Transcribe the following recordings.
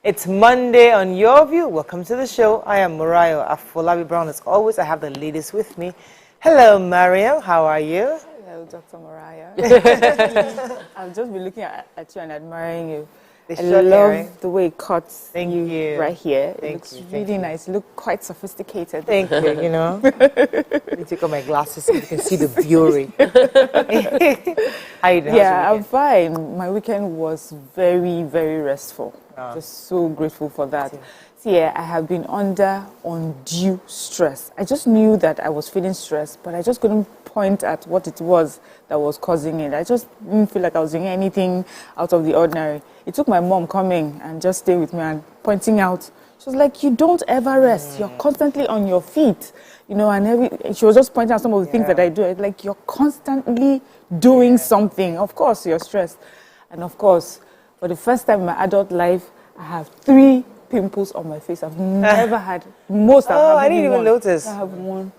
It's Monday on Your View. Welcome to the show. I am Mariah Afolabi Brown. As always, I have the ladies with me. Hello, Mariam. How are you? Hello, Dr. Mariah. I've just been looking at you and admiring you. I love the way it cuts you right here. It looks really nice. You look quite sophisticated. Thank you, you know. Let me take off my glasses so you can see the beauty. How you doing? Yeah, I'm fine. My weekend was very, very restful. Just so grateful for that. So yeah, I have been under undue stress. I just knew that I was feeling stressed, but I just couldn't point at what it was that was causing it. I just didn't feel like I was doing anything out of the ordinary. It took my mom coming and just stay with me and pointing out. She was like, you don't ever rest. You're constantly on your feet. You know, and she was just pointing out some of the things that I do. It's like, you're constantly doing something. Of course, you're stressed. And of course, for the first time in my adult life, I have 3 pimples on my face. I've never had most. I didn't even notice. I have 1,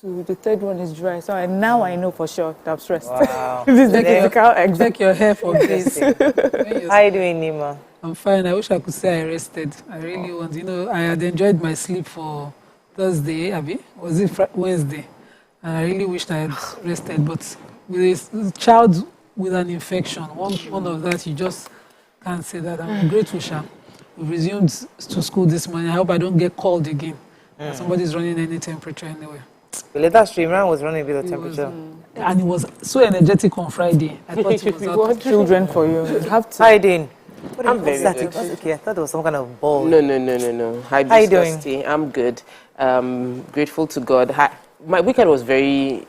2. The 3rd one is dry. So now I know for sure that I'm stressed. Wow. This is the physical exam. Check your hair for this. How are you doing, Nima? I'm fine. I wish I could say I rested. I really want. You know, I had enjoyed my sleep for Thursday, Abby. Was it Wednesday? And I really wished I had rested. But with a child with an infection, one of that, you just can't say that. I'm grateful, Sha. We resumed to school this morning. I hope I don't get called again. Somebody's running any temperature anyway. The latest streamer was running a bit of temperature. And it was so energetic on Friday. I thought it was We want children for you. You have to. How you doing? I'm very good. good. Okay, I thought it was some kind of ball. No. How you doing? I'm good. Grateful to God. My weekend was it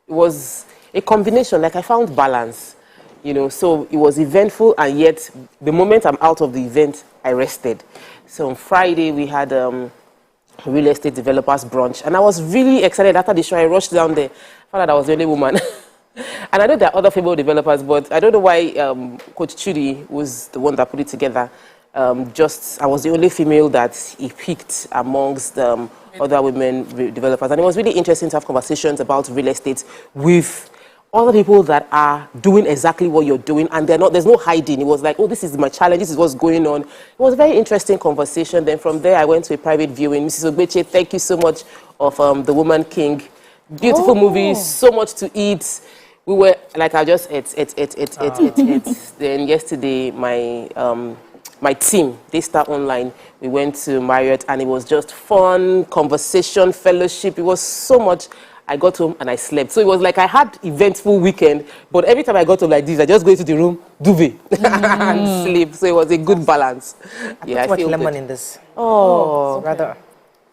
was a combination. Like I found balance, you know. So it was eventful, and yet the moment I'm out of the event, I rested. So on Friday we had real estate developers brunch, and I was really excited. After the show, I rushed down there, found out I was the only woman. And I know there are other female developers, but I don't know why Coach Chudi was the one that put it together. I was the only female that he picked amongst other women developers. And it was really interesting to have conversations about real estate with other people that are doing exactly what you're doing, and there's no hiding. It was like, oh, this is my challenge, this is what's going on. It was a very interesting conversation. Then from there, I went to a private viewing. Mrs. Ogbeche, thank you so much, of The Woman King. Beautiful movie, so much to eat. We were, like, I just ate. Then yesterday, my team, they start online. We went to Marriott, and it was just fun, conversation, fellowship. It was so much. I got home and I slept. So it was like I had eventful weekend, but every time I got home like this, I just go into the room, duvet, and sleep. So it was a good balance. I feel lemon in this. Oh, rather.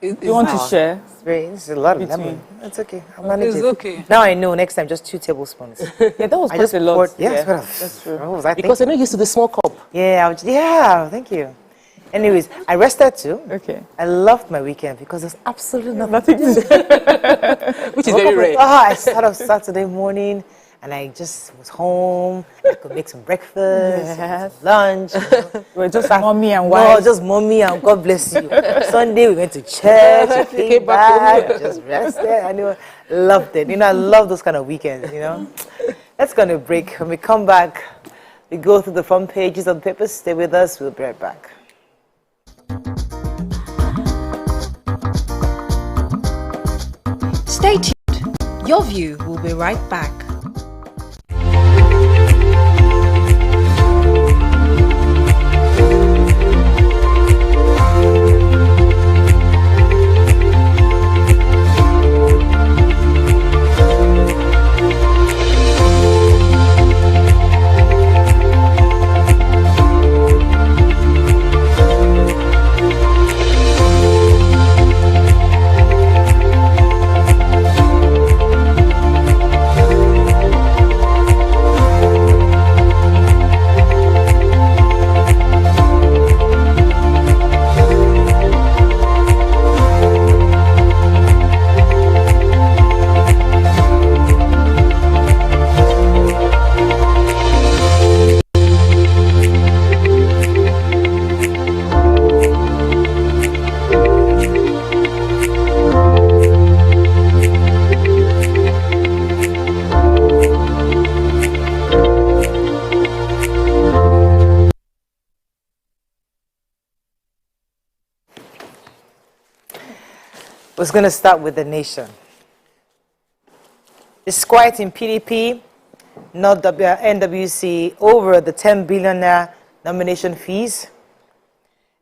You want to share? It's a lot of lemon. It's okay. I'll manage it. Okay. Now I know. Next time, just 2 tablespoons. Yeah, that was quite a lot. That's true. What was I Because thinking? I'm not used to the small cup. Thank you. Anyways, I rested too. Okay. I loved my weekend because there's absolutely nothing to do. Which is very rare. I started off Saturday morning and I just was home. I could make some breakfast, some lunch. We're just mommy and wife. No, just mommy and God bless you. Sunday we went to church, we came back, just rested. I loved it. You know, I love those kind of weekends, you know. Let's go on a break. When we come back, we go through the front pages of the papers. Stay with us. We'll be right back. Stay tuned. Your View will be right back. was going to start with the nation. It's quiet in PDP, not NWC, over the 10 billion naira nomination fees.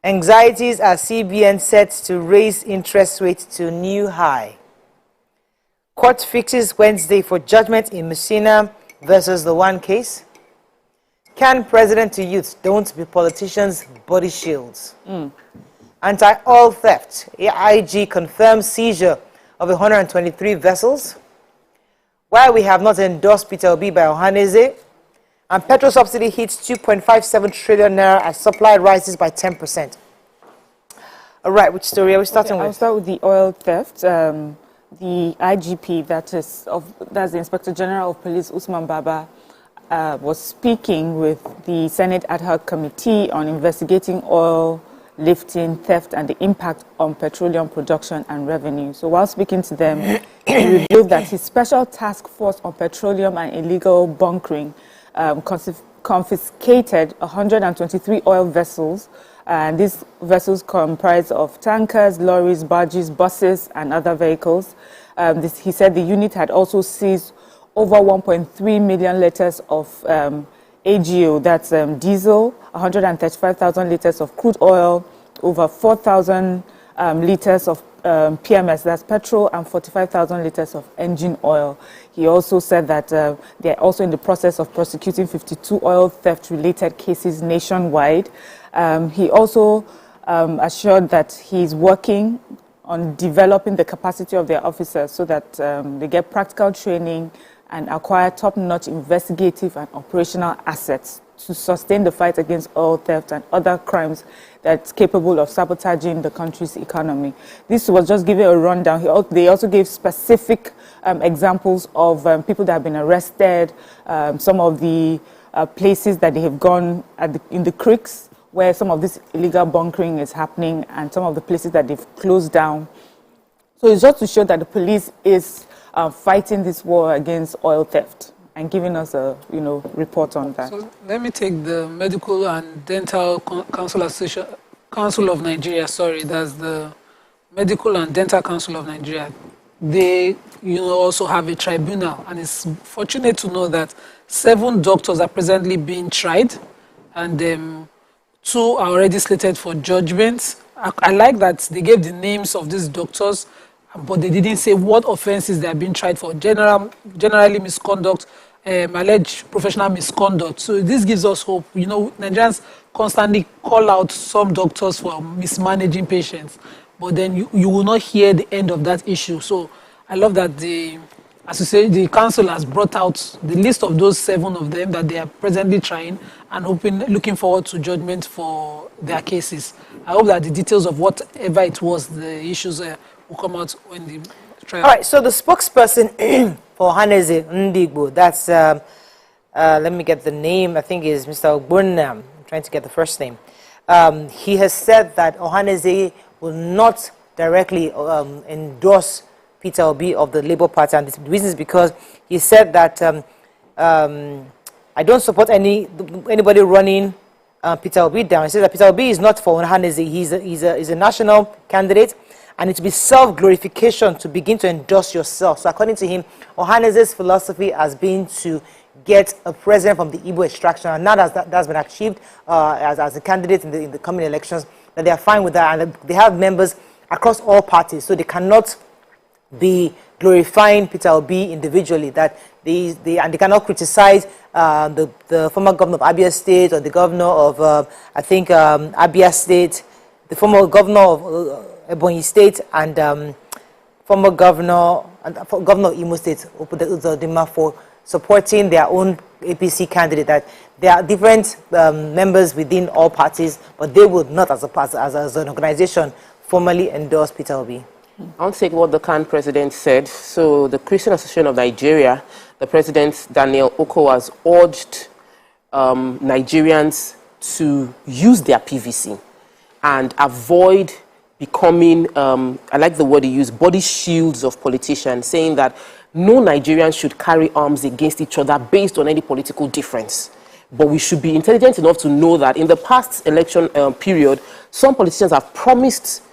Anxieties as CBN set to raise interest rates to new high. Court fixes Wednesday for judgment in Messina versus the One case. Can president to youth don't be politicians' body shields? Anti-oil theft. AIG confirms seizure of 123 vessels. Why we have not endorsed Peter Obi by Ohaneze. And petrol subsidy hits 2.57 trillion naira as supply rises by 10%. All right, which story are we starting with? I'll start with the oil theft. The IGP, that's the Inspector General of Police, Usman Baba, was speaking with the Senate Ad Hoc Committee on investigating oil lifting, theft, and the impact on petroleum production and revenue. So while speaking to them, he revealed that his special task force on petroleum and illegal bunkering confiscated 123 oil vessels, and these vessels comprise of tankers, lorries, barges, buses, and other vehicles. He said the unit had also seized over 1.3 million litres of AGO, that's diesel, 135,000 litres of crude oil, over 4,000 litres of PMS, that's petrol, and 45,000 litres of engine oil. He also said that they're also in the process of prosecuting 52 oil theft-related cases nationwide. He also assured that he's working on developing the capacity of their officers so that they get practical training and acquire top-notch investigative and operational assets to sustain the fight against oil theft and other crimes that's capable of sabotaging the country's economy. This was just giving a rundown. They also gave specific examples of people that have been arrested, some of the places that they have gone in the creeks where some of this illegal bunkering is happening, and some of the places that they've closed down. So it's just to show that the police is fighting this war against oil theft and giving us a report on that. So let me take the Medical and Dental Council Association, Council of Nigeria. Sorry, that's the Medical and Dental Council of Nigeria. They also have a tribunal, and it's fortunate to know that 7 doctors are presently being tried, and 2 are already slated for judgment. I like that they gave the names of these doctors, but they didn't say what offenses they are being tried for. Generally misconduct, alleged professional misconduct. So this gives us hope. Nigerians constantly call out some doctors for mismanaging patients, but then you will not hear the end of that issue. So I love that the council has brought out the list of those 7 of them that they are presently trying and looking forward to judgment for their cases. I hope that the details of whatever it was, the issues will come out when the trial. All right, so the spokesperson for Ohaneze Ndigbo, that's, let me get the name, I think is Mr. Ogbonna. I'm trying to get the first name. He has said that Ohaneze will not directly endorse Peter Obi of the Labour Party, and the reason is because he said that I don't support anybody running Peter Obi down. He said that Peter Obi is not for Ohaneze. He's a national candidate, and it will be self-glorification to begin to endorse yourself. So according to him, Ohaneze's philosophy has been to get a president from the Igbo extraction, and now that's been achieved as a candidate in the coming elections, that they are fine with that, and they have members across all parties, so they cannot be glorifying Peter Obi individually, that they cannot criticize the former governor of Abia State or the governor of Abia State, the former governor of Ebonyi State, and former governor of Imo State, Uzodimma, for supporting their own APC candidate. That there are different members within all parties, but they would not, as an organization, formally endorse Peter Obi. I'll take what the CAN president said. So the Christian Association of Nigeria, the president, Daniel Oko, has urged Nigerians to use their PVC and avoid becoming, I like the word he used, body shields of politicians, saying that no Nigerians should carry arms against each other based on any political difference. But we should be intelligent enough to know that in the past election period, some politicians have promised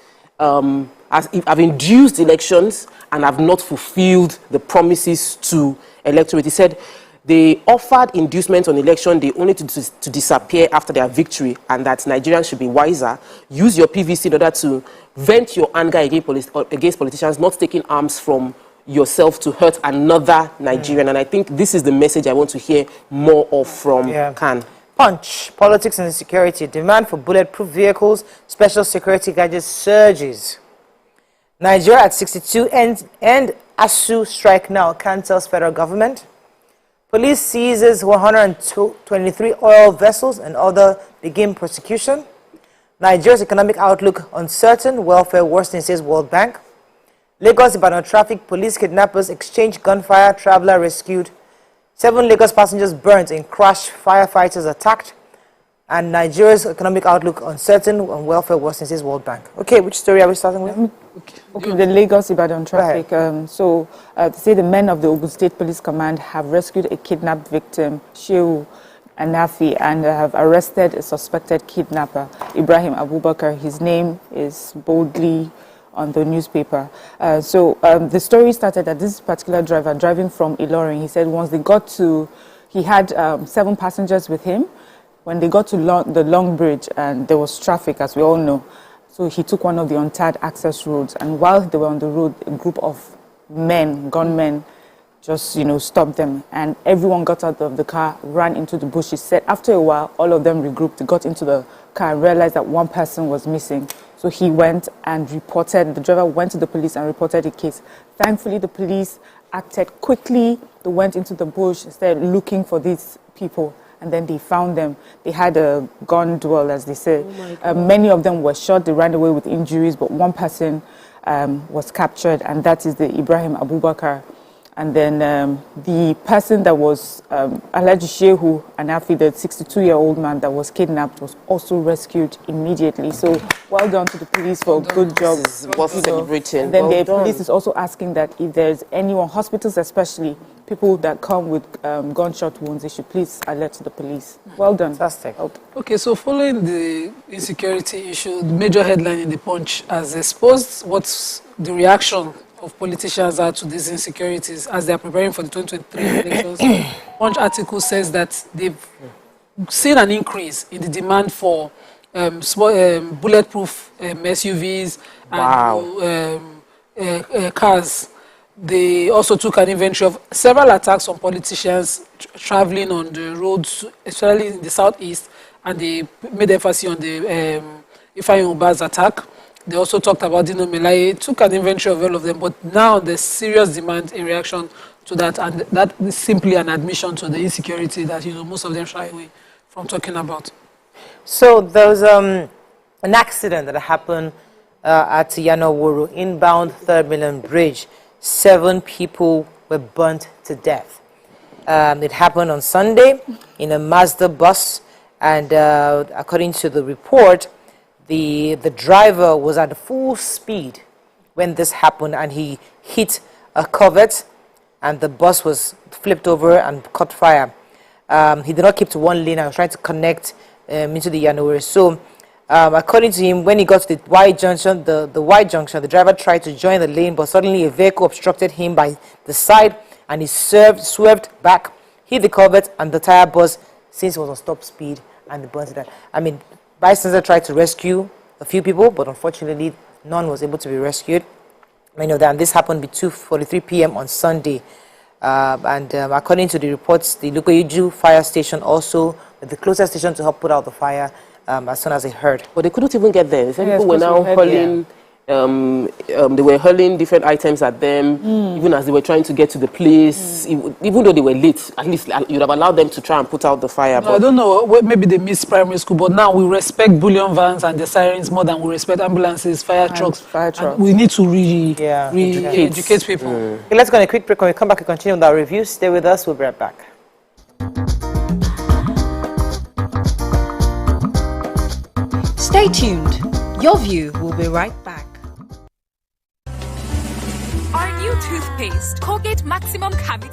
have induced elections and have not fulfilled the promises to electorate. He said they offered inducement on election day only to disappear after their victory, and that Nigerians should be wiser. Use your PVC in order to vent your anger against politicians, not taking arms from yourself to hurt another Nigerian. And I think this is the message I want to hear more of from Khan. Punch. Politics and security. Demand for bulletproof vehicles, special security gadgets surges. Nigeria at 62 end ASU strike now, Khan tells federal government. Police seizes 123 oil vessels and other begin prosecution. Nigeria's economic outlook uncertain, welfare worsening, says World Bank. Lagos Ibadan traffic, police kidnappers exchange gunfire, traveler rescued. 7 Lagos passengers burnt in crash, firefighters attacked. And Nigeria's economic outlook uncertain and welfare worsening, says World Bank. Okay, which story are we starting with? Okay, the Lagos Ibadan traffic. They say the men of the Ogun State Police Command have rescued a kidnapped victim, Shehu Anafi, and have arrested a suspected kidnapper, Ibrahim Abubakar. His name is boldly on the newspaper. The story started that this particular driver driving from Ilorin, he said once they got to, he had 7 passengers with him. When they got to the Long Bridge, and there was traffic, as we all know, so he took one of the untarred access roads. And while they were on the road, a group of gunmen, just stopped them. And everyone got out of the car, ran into the bush. He said after a while, all of them regrouped, got into the car, and realized that one person was missing. So he went and reported. The driver went to the police and reported the case. Thankfully, the police acted quickly. They went into the bush, started looking for these people. And then they found them. They had a gun duel, as they say. Many of them were shot. They ran away with injuries, but one person was captured, and that is the Ibrahim Abubakar. And then the person that was Alhaji Shehu Anafi, the 62-year-old man that was kidnapped, was also rescued immediately. So well done to the police for a good job. This is worth celebrating. And then the police is also asking that if there's anyone, hospitals especially, people that come with gunshot wounds, they should please alert the police. Well done. Fantastic. Okay, so following the insecurity issue, the major headline in the Punch has exposed what's the reaction of politicians are to these insecurities as they are preparing for the 2023 elections. Punch article says that they've seen an increase in the demand for bulletproof SUVs and cars. They also took an inventory of several attacks on politicians traveling on the roads, especially in the southeast, and they made emphasis on the Ifeanyi Ubah's attack. They also talked about NDLEA, took an inventory of all of them, but now there's serious demand in reaction to that, and that is simply an admission to the insecurity that most of them shy away from talking about. So there was an accident that happened at Yanoworo, inbound 3rd Mainland Bridge. 7 people were burnt to death. It happened on Sunday in a Mazda bus, and according to the report, the driver was at full speed when this happened, and he hit a covert, and the bus was flipped over and caught fire. He did not keep to one lane and was trying to connect into the Yanowere. So according to him, when he got to the Y junction, the driver tried to join the lane, but suddenly a vehicle obstructed him by the side, and he swerved back, hit the covert, and the tire burst since it was on stop speed, and the burnt to death. I mean, bystander tried to rescue a few people, but unfortunately, none was able to be rescued. I know that, and this happened at 2:43 p.m. on Sunday. According to the reports, the Lukoyuju fire station also, the closest station to help put out the fire as soon as they heard. But they couldn't even get there. People were now hurling. They were hurling different items at them, even as they were trying to get to the place. Even though they were late, at least you'd have allowed them to try and put out the fire. No, I don't know, maybe they missed primary school, but now we respect bullion vans and the sirens more than we respect ambulances, fire trucks. We need to educate people. Okay, let's go on a quick break. When we come back, we continue with our review. Stay with us. We'll be right back. Stay tuned. Your View will be right back. Our new toothpaste, Colgate Maximum Cavity.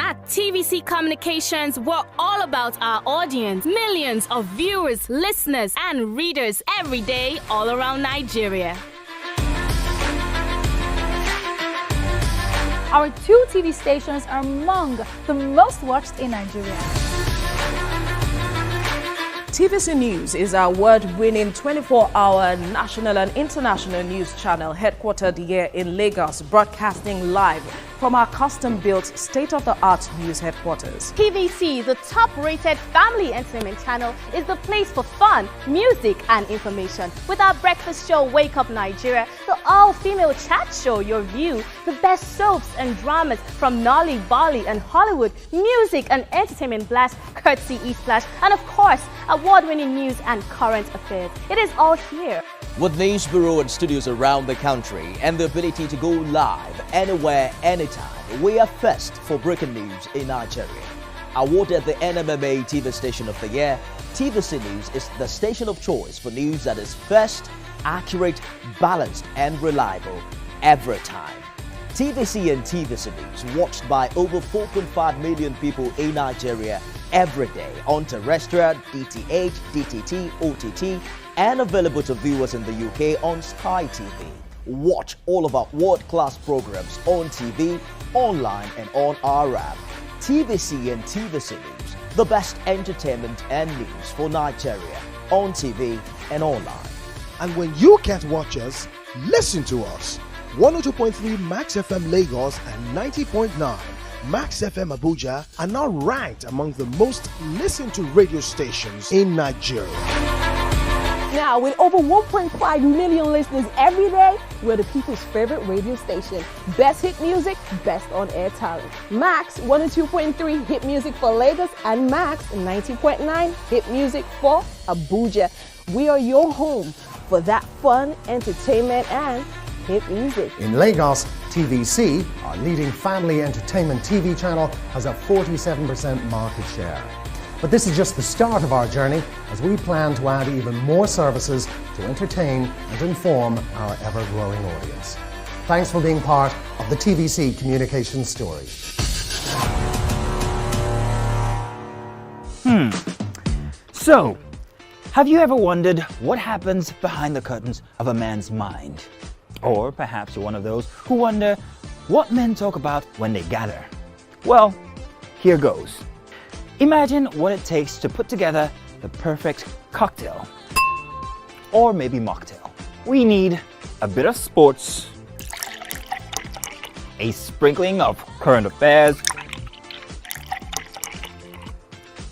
At TVC Communications, we're all about our audience. Millions of viewers, listeners, and readers every day all around Nigeria. Our 2 TV stations are among the most watched in Nigeria. TVC News is our award-winning 24-hour national and international news channel headquartered here in Lagos, broadcasting live from our custom-built state-of-the-art news headquarters. TVC, the top-rated family entertainment channel, is the place for fun, music, and information. With our breakfast show, Wake Up Nigeria, the all-female chat show, Your View, the best soaps and dramas from Nolly, Bolly, and Hollywood, music and entertainment blast, courtesy E-Splash, and of course, award-winning news and current affairs. It is all here. With news bureau and studios around the country and the ability to go live anywhere, anytime, we are first for breaking news in Nigeria. Awarded the NMMA TV Station of the Year, TVC News is the station of choice for news that is first, accurate, balanced, and reliable every time. TVC and TVC News watched by over 4.5 million people in Nigeria every day on terrestrial, DTH, DTT, OTT, and available to viewers in the UK on Sky TV. Watch all of our world-class programs on TV, online, and on our app. TVC and TVC News, the best entertainment and news for Nigeria on TV and online. And when you can't watch us, listen to us. 102.3 Max FM Lagos and 90.9 Max FM Abuja are now ranked among the most listened to radio stations in Nigeria. Now, with over 1.5 million listeners every day, we're the people's favorite radio station. Best hit music, best on-air talent. Max 102.3 hit music for Lagos and Max 90.9 hit music for Abuja. We are your home for that fun, entertainment, and hit music. In Lagos, TVC, our leading family entertainment TV channel, has a 47% market share. But this is just the start of our journey, as we plan to add even more services to entertain and inform our ever-growing audience. Thanks for being part of the TVC communications story. So, have you ever wondered what happens behind the curtains of a man's mind? Or perhaps you're one of those who wonder what men talk about when they gather. Well, here goes. Imagine what it takes to put together the perfect cocktail, or maybe mocktail. We need a bit of sports, a sprinkling of current affairs,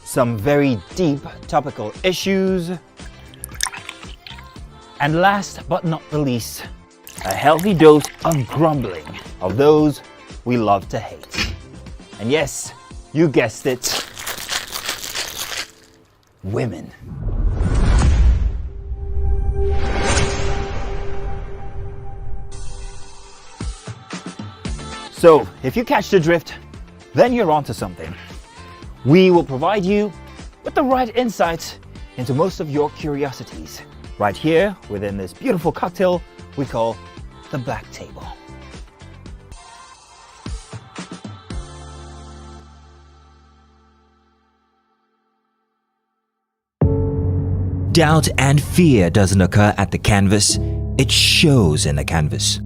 some very deep topical issues, and last but not the least, a healthy dose of grumbling of those we love to hate. And yes, you guessed it, women. So, if you catch the drift, then you're onto something. We will provide you with the right insights into most of your curiosities, right here within this beautiful cocktail we call the Black Table. Doubt and fear doesn't occur at the canvas, it shows in the canvas.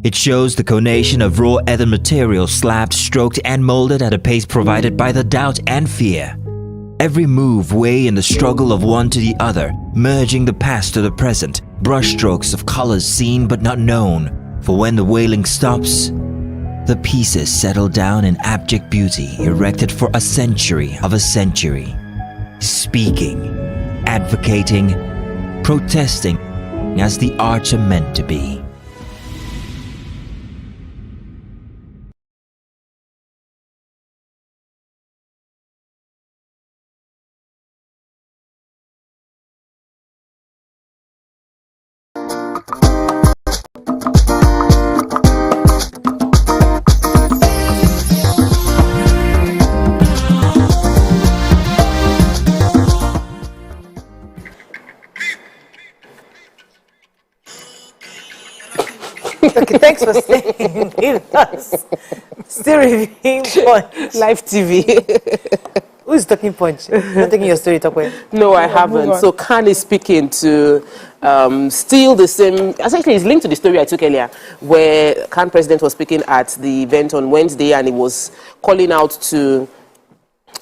It shows the conation of raw earthen material slabbed, stroked, and molded at a pace provided by the doubt and fear. Every move way in the struggle of one to the other, merging the past to the present, brushstrokes of colors seen but not known. For when the wailing stops, the pieces settle down in abject beauty, erected for a century of a century. Speaking, advocating, protesting as the arts are meant to be. Okay, thanks for staying with us. Still reviewing Punch. Live TV. Who's talking Punch? Not taking your story, Tokwe. No, I haven't. So Khan is speaking to still the same. Essentially, it's linked to the story I took earlier, where Khan president was speaking at the event on Wednesday, and he was calling out to.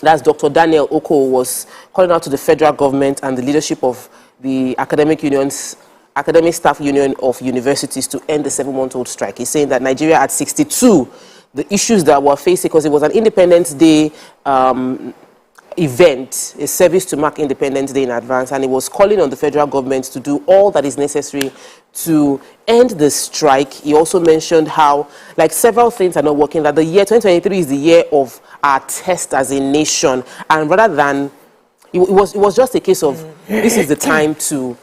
That's Dr. Daniel Oko was calling out to the federal government and the leadership of the academic staff union of universities to end the 7-month-old strike. He's saying that Nigeria at 62, the issues that were facing, because it was an Independence Day event, a service to mark Independence Day in advance, and he was calling on the federal government to do all that is necessary to end the strike. He also mentioned how, like, several things are not working, that the year 2023 is the year of our test as a nation, and rather than, it was just a case of, this is the time to,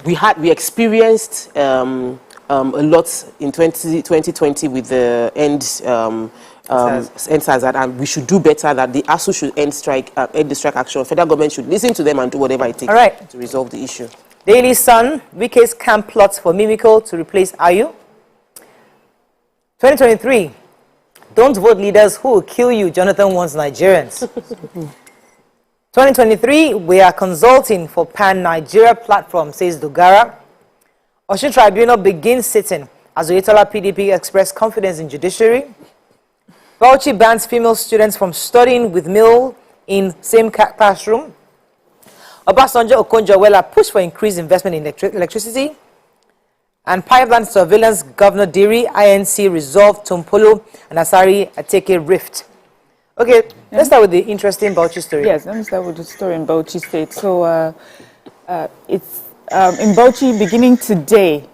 we experienced a lot in 2020 with the end SARS, and we should do better, that the ASU should end the strike action. Federal government should listen to them and do whatever it takes to resolve the issue. Daily Sun, Wike's camp plots for Mimico to replace Ayu. 2023, don't vote leaders who will kill you, Jonathan wants Nigerians. 2023, we are consulting for Pan-Nigeria platform, says Dogara. Osun Tribunal begins sitting as Oyetola PDP expressed confidence in judiciary. Bauchi bans female students from studying with male in same classroom. Obasanjo Okonjo-Iweala push for increased investment in electricity. And pipeline surveillance, Governor Diri, INC resolved Tompolo and Asari Ateke rift. Okay, let's start with the interesting Bauchi story. Yes, let me start with the story in Bauchi State. So it's in Bauchi, beginning today,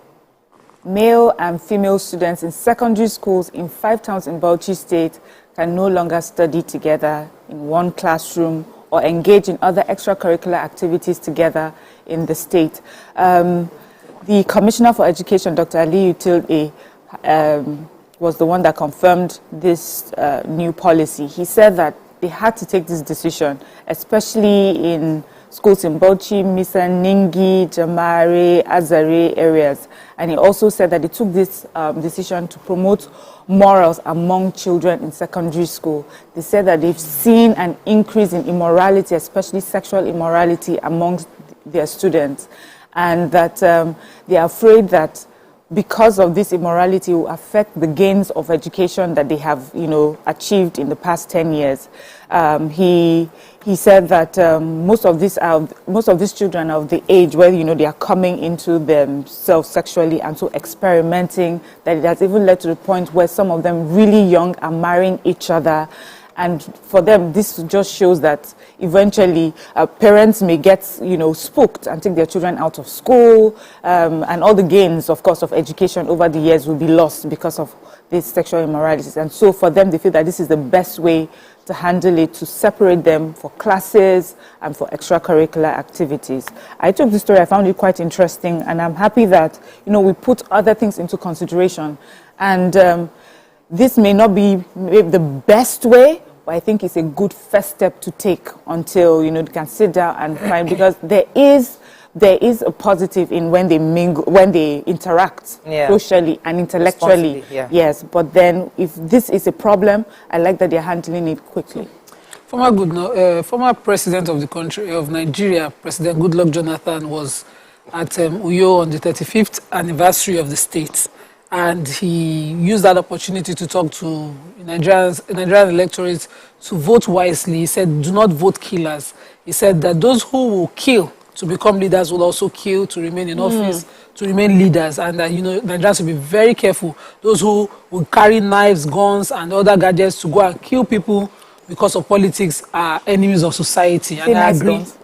male and female students in secondary schools in 5 towns in Bauchi State can no longer study together in one classroom or engage in other extracurricular activities together in the state. The Commissioner for Education, Dr. Aliyu Tilde, was the one that confirmed this new policy. He said that they had to take this decision, especially in schools in Bauchi, Misa, Ningi, Jamare, Azare areas. And he also said that they took this decision to promote morals among children in secondary school. They said that they've seen an increase in immorality, especially sexual immorality amongst their students, and that they are afraid that because of this immorality will affect the gains of education that they have, achieved in the past 10 years. He said that most of these children are of the age where they are coming into themselves sexually and so experimenting, that it has even led to the point where some of them really young are marrying each other. And for them, this just shows that eventually parents may get, spooked and take their children out of school, and all the gains, of course, of education over the years will be lost because of these sexual immoralities. And so for them, they feel that this is the best way to handle it, to separate them for classes and for extracurricular activities. I took this story, I found it quite interesting, and I'm happy that, we put other things into consideration. And this may not be the best way, but I think it's a good first step to take until, they can sit down and find, because there is a positive in when they mingle, when they interact socially and intellectually. Yes, but then if this is a problem, I like that they're handling it quickly. Former president of the country, of Nigeria, President Goodluck Jonathan, was at Uyo on the 35th anniversary of the state. And he used that opportunity to talk to Nigerian electorate to vote wisely. He said, do not vote killers. He said that those who will kill to become leaders will also kill to remain in office, to remain leaders. And that, Nigerians should be very careful. Those who will carry knives, guns, and other gadgets to go and kill people because of politics are enemies of society. And I agree. Guns?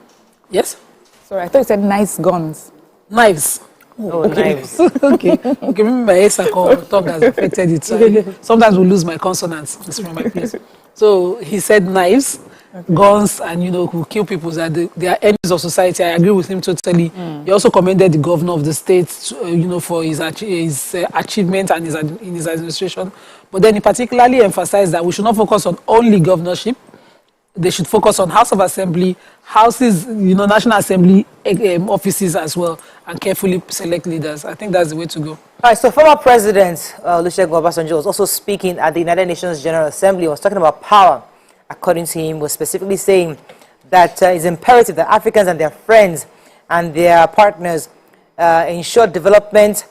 Yes? Sorry, I thought you said nice guns. Knives. Oh, okay. Knives. Okay. Maybe my ASAC tongue has affected it. So sometimes we lose my consonants. It's from my place. So he said knives, guns, and who kill people. That they are enemies of society. I agree with him totally. He also commended the governor of the state, for his achievement and in his administration. But then he particularly emphasized that we should not focus on only governorship. they should focus on House of Assembly, houses, National Assembly offices as well, and carefully select leaders. I think that's the way to go. All right, so former President Olusegun Obasanjo was also speaking at the United Nations General Assembly. He was talking about power. According to him, was specifically saying that it's imperative that Africans and their friends and their partners ensure development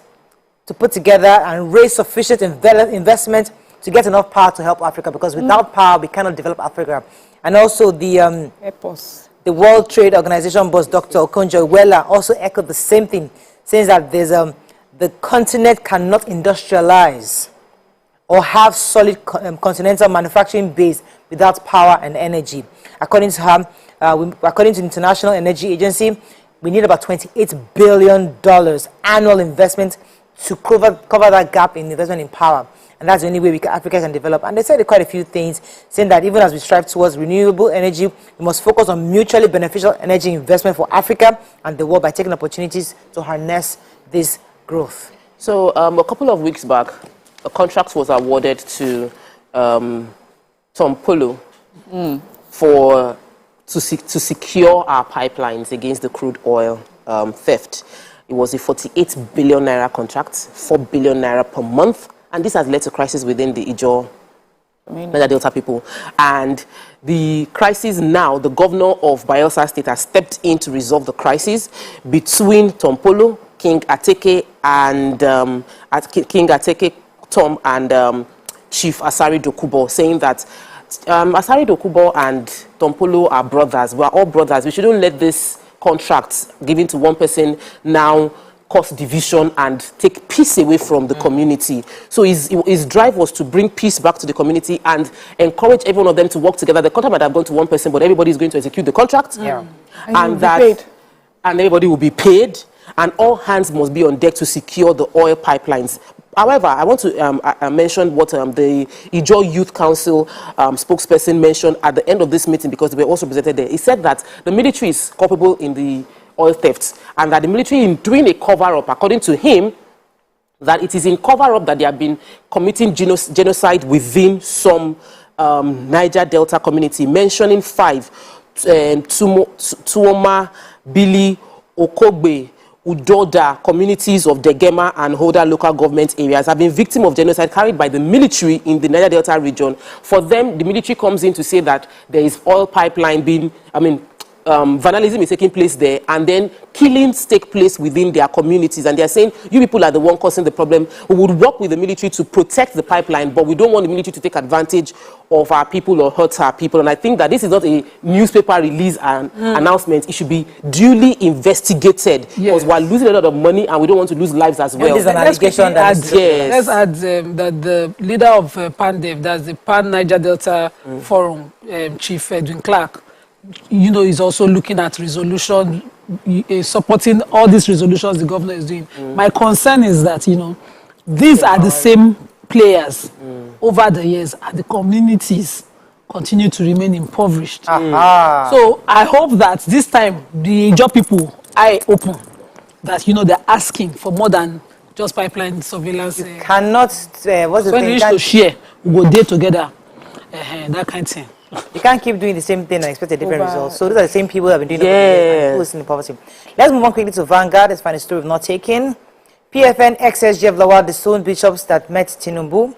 to put together and raise sufficient investment to get enough power to help Africa, because without power, we cannot develop Africa. And also the World Trade Organization boss, Dr. Okonjo-Iweala, also echoed the same thing, saying that the continent cannot industrialize or have solid continental manufacturing base without power and energy. According to her, according to the International Energy Agency, we need about $28 billion annual investment to cover that gap in investment in power. And that's the only way Africa can develop. And they said quite a few things, saying that even as we strive towards renewable energy, we must focus on mutually beneficial energy investment for Africa and the world by taking opportunities to harness this growth. So a couple of weeks back, a contract was awarded to Tompolo to secure our pipelines against the crude oil theft. It was a 48 billion naira contract, 4 billion naira per month. And this has led to crisis within the Ijaw Niger Delta people. And the crisis now, the governor of Bayelsa State has stepped in to resolve the crisis between Tompolo, King Ateke, and King Ateke Tom and Chief Asari Dokubo, saying that Asari Dokubo and Tompolo are brothers. We are all brothers. We shouldn't let this contract given to one person now cause division and take peace away from the community. So his drive was to bring peace back to the community and encourage every one of them to work together. The contract might have gone to one person, but everybody is going to execute the contract. And everybody will be paid, and all hands must be on deck to secure the oil pipelines. However, I want to mention what the Ijaw Youth Council spokesperson mentioned at the end of this meeting, because they were also presented there. He said that the military is culpable in the oil thefts, and that the military, in doing a cover-up, according to him, that it is in cover-up that they have been committing genocide within some Niger Delta community, mentioning 5, Tuoma, Bili, Okogbe, Udoda communities of Degema and Hoda local government areas have been victims of genocide carried by the military in the Niger Delta region. For them, the military comes in to say that there is oil pipeline being, vandalism is taking place there, and then killings take place within their communities. And they are saying, you people are the one causing the problem. We would work with the military to protect the pipeline, but we don't want the military to take advantage of our people or hurt our people. And I think that this is not a newspaper release and announcement. It should be duly investigated, because we're losing a lot of money and we don't want to lose lives as well. This is an allegation that let's add that the leader of PANDEV, that's the Pan Niger Delta Forum, Chief Edwin Clark, is also looking at resolution, supporting all these resolutions the governor is doing. My concern is that, these are the same players over the years, and the communities continue to remain impoverished. So I hope that this time the job people eye open, that, they're asking for more than just pipeline surveillance. You cannot, what's the when thing? we reach to share, we go there together, that kind of thing. You can't keep doing the same thing and expect a different result. So these are the same people that have been doing it over the years and poverty. Let's move on quickly to Vanguard. Let's find a story of not taken. PFN XSGF Lawal disowned bishops that met Tinubu.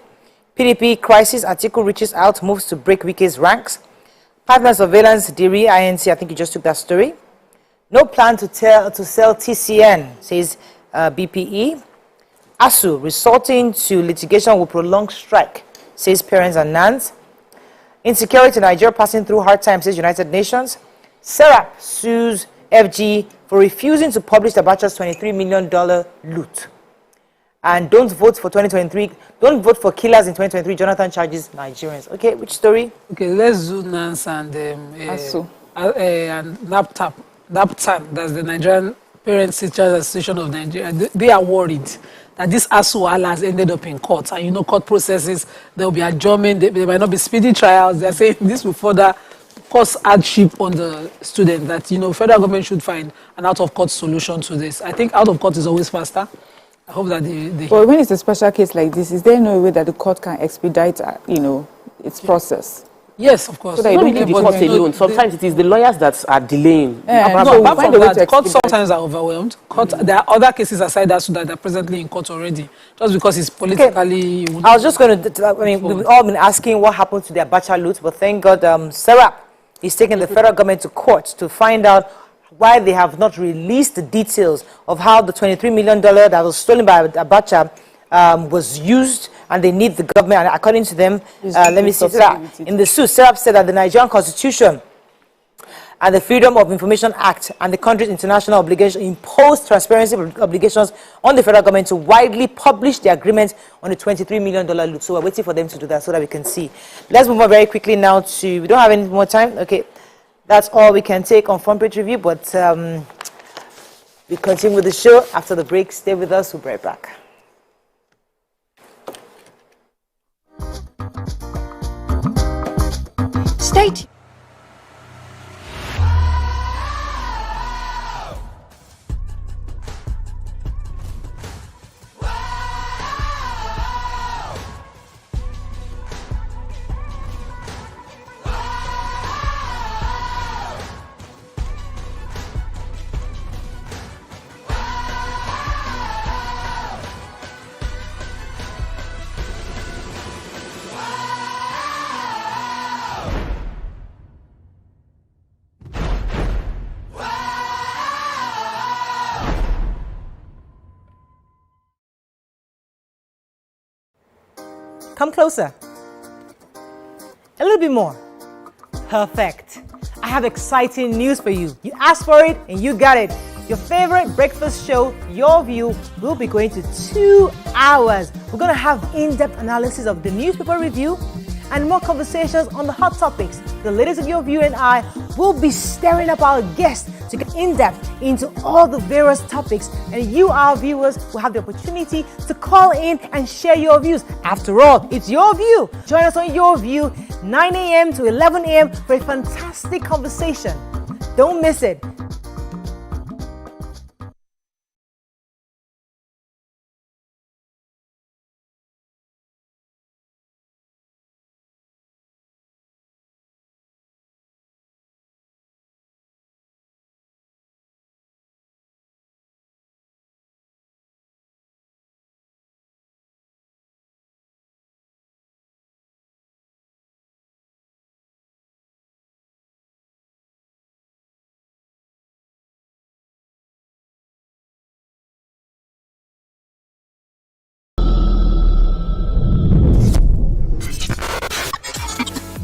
PDP crisis, Atiku reaches out, moves to break Wike's ranks. Pipeline surveillance, Diri, INC, I think you just took that story. No plan to sell TCN, says BPE. ASU, resorting to litigation will prolong strike, says parents and NANS. Insecurity in Nigeria passing through hard times, says United Nations. Serap sues FG for refusing to publish Abacha's $23 million loot. And don't vote for 2023. Don't vote for killers in 2023. Jonathan charges Nigerians. Okay, which story? Okay, let's do NANS and ASU. And NAPTAN, that's the Nigerian Parents Teachers Association of Nigeria. They are worried that this ASU has ended up in court. And court processes, there will be adjournment, there might not be speedy trials. They're saying this will further cause hardship on the student, that, federal government should find an out-of-court solution to this. I think out-of-court is always faster. I hope that they... But when it's a special case like this, is there no way that the court can expedite, its process? Yes, of course. So that you don't leave the court alone. Sometimes it is the lawyers that are delaying. Apart from that, courts sometimes are overwhelmed. There are other cases aside that are presently in court already, just because it's politically... Okay. I was just going to... I mean, we've all been asking what happened to their Abacha loot, but thank God Serap is taking the federal government to court to find out why they have not released the details of how the $23 million that was stolen by Abacha was used, and they need the government, and according to them, let me see, in the suit, Serap said that the Nigerian Constitution and the Freedom of Information Act and the country's international obligation impose transparency obligations on the federal government to widely publish the agreement on the $23 million loot. So we're waiting for them to do that so that we can see. Let's move on very quickly now to, we don't have any more time. Okay, that's all we can take on Front Page Review, but we continue with the show after the break. Stay with us, we'll be right back. Stay tuned. Come closer. A little bit more. Perfect. I have exciting news for you. You asked for it and you got it. Your favorite breakfast show, Your View, will be going to 2 hours. We're going to have in-depth analysis of the newspaper review and more conversations on the hot topics. The ladies of Your View and I will be stirring up our guests to get in-depth into all the various topics, and you, our viewers, will have the opportunity to call in and share your views. After all, it's Your View. Join us on Your View, 9 a.m. to 11 a.m. for a fantastic conversation. Don't miss it.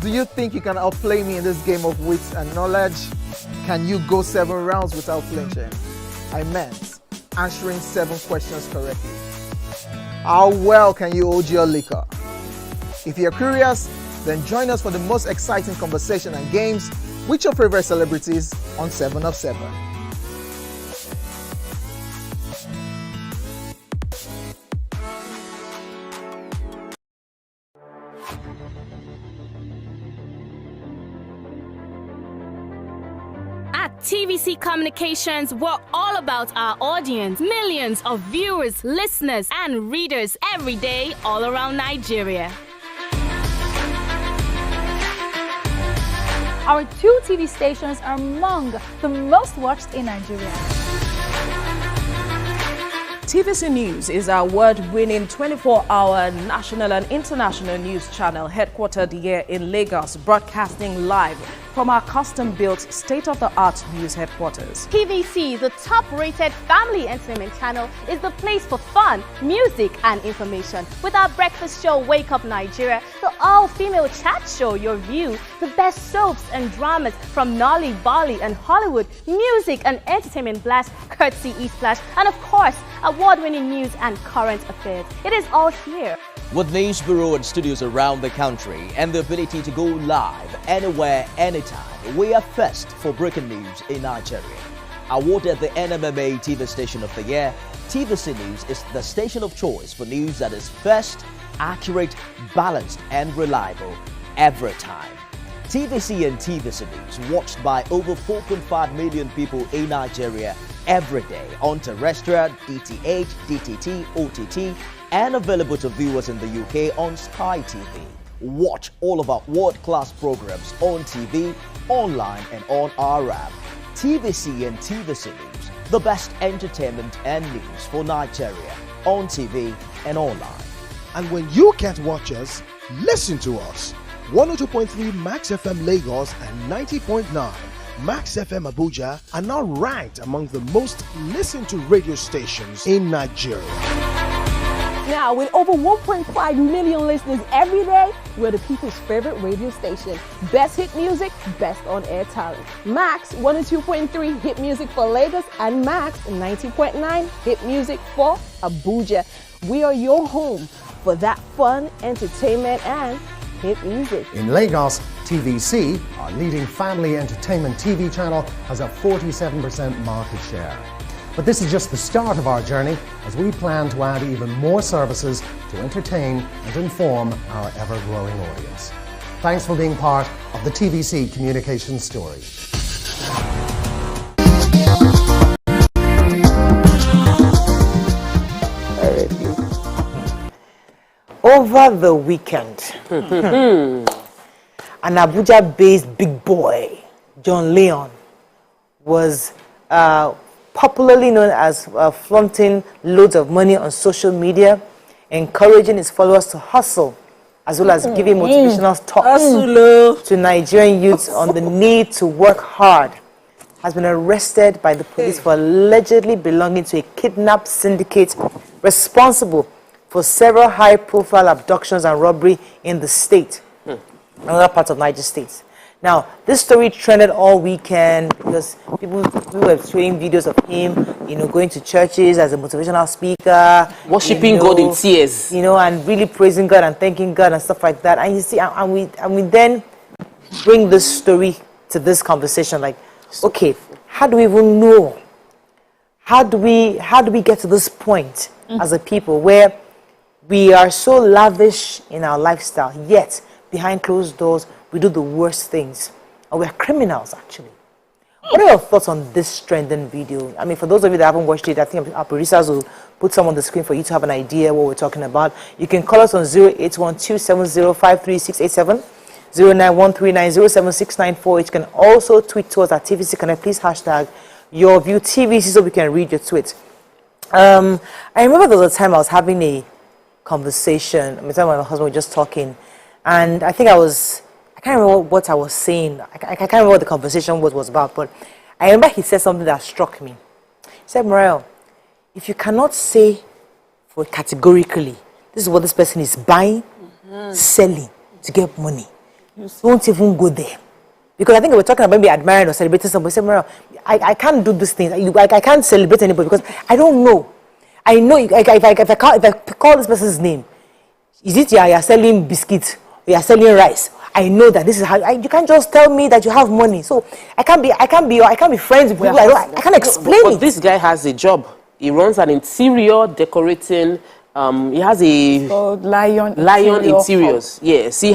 Do you think you can outplay me in this game of wits and knowledge? Can you go 7 rounds without flinching? I meant answering 7 questions correctly. How well can you hold your liquor? If you're curious, then join us for the most exciting conversation and games with your favorite celebrities on 7 of 7. At TVC Communications, we're all about our audience. Millions of viewers, listeners, and readers every day all around Nigeria. Our 2 TV stations are among the most watched in Nigeria. TVC News is our award-winning 24-hour national and international news channel headquartered here in Lagos, broadcasting live from our custom-built state-of-the-art news headquarters. TVC, the top-rated family entertainment channel, is the place for fun, music, and information. With our breakfast show, Wake Up Nigeria, the all-female chat show, Your View, the best soaps and dramas from Nolly, Bali, and Hollywood, music and entertainment blast, courtesy E-Splash, and of course, award-winning news and current affairs. It is all here. With news bureau and studios around the country and the ability to go live anywhere, anytime, we are first for breaking news in Nigeria. Awarded the NMMA TV Station of the Year, TVC News is the station of choice for news that is first, accurate, balanced, and reliable every time. TVC and TVC News watched by over 4.5 million people in Nigeria every day on terrestrial, DTH, DTT, OTT, and available to viewers in the UK on Sky TV. Watch all of our world-class programs on TV, online, and on our app. TVC and TVC News, the best entertainment and news for Nigeria, on TV and online. And when you can't watch us, listen to us. 102.3 Max FM Lagos and 90.9 Max FM Abuja are now ranked among the most listened to radio stations in Nigeria. Now, with over 1.5 million listeners every day, we're the people's favorite radio station. Best hit music, best on-air talent. Max 102.3 hit music for Lagos and Max 90.9 hit music for Abuja. We are your home for that fun, entertainment, and hit music. In Lagos, TVC, our leading family entertainment TV channel, has a 47% market share. But this is just the start of our journey, as we plan to add even more services to entertain and inform our ever-growing audience. Thanks for being part of the TVC communication story. Over the weekend, an Abuja-based big boy, John Lyon, was popularly known as flaunting loads of money on social media, encouraging his followers to hustle, as well as giving motivational talks to Nigerian youths on the need to work hard, has been arrested by the police for allegedly belonging to a kidnap syndicate responsible for several high-profile abductions and robbery in the state and other parts of Niger State. Now, this story trended all weekend because we were showing videos of him, going to churches as a motivational speaker, worshiping God in tears, and really praising God and thanking God and stuff like that. And you see, and we then bring this story to this conversation, like, okay, how do we even know? How do we get to this point as a people where we are so lavish in our lifestyle, yet behind closed doors we do the worst things, and we're criminals actually? What are your thoughts on this trending video? I mean, for those of you that haven't watched it, I think our producers will put some on the screen for you to have an idea what we're talking about. You can call us on 0812705367, 0913907694. You can also tweet to us at TVC Connect. Please hashtag your view TVC so we can read your tweet. I remember there was a time I was having a conversation. My husband was just talking, and I think I can't remember what I was saying. I can't remember what the conversation was about, but I remember he said something that struck me. He said, Morel, if you cannot say categorically, this is what this person is buying, selling to get money, don't even go there. Because I think we were talking about maybe admiring or celebrating somebody. He said, Morel, I can't do these things. I can't celebrate anybody because I don't know. I know if I call this person's name, is it you're selling biscuits, you're selling rice? I know that this is how you can't just tell me that you have money. So I can't be friends with people. I can't explain but it. This guy has a job. He runs an interior decorating. He has a Lyon Interiors. Yes, he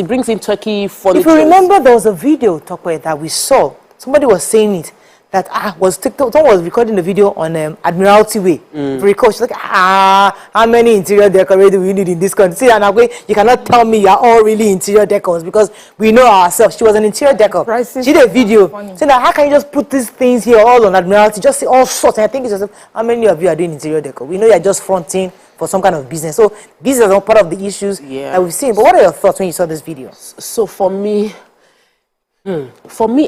brings in Turkey furniture. If you remember, there was a video that we saw. Somebody was saying it. That someone was recording the video on Admiralty Way. Very cool. She's like, how many interior decorators do we need in this country? See, and you cannot tell me you're all really interior decors because we know ourselves. She was an interior decor. She did a video saying that how can you just put these things here all on Admiralty? Just see all sorts. And I think it's just how many of you are doing interior decor? We know you're just fronting for some kind of business. So these are all part of the issues that we've seen. But what are your thoughts when you saw this video? So for me,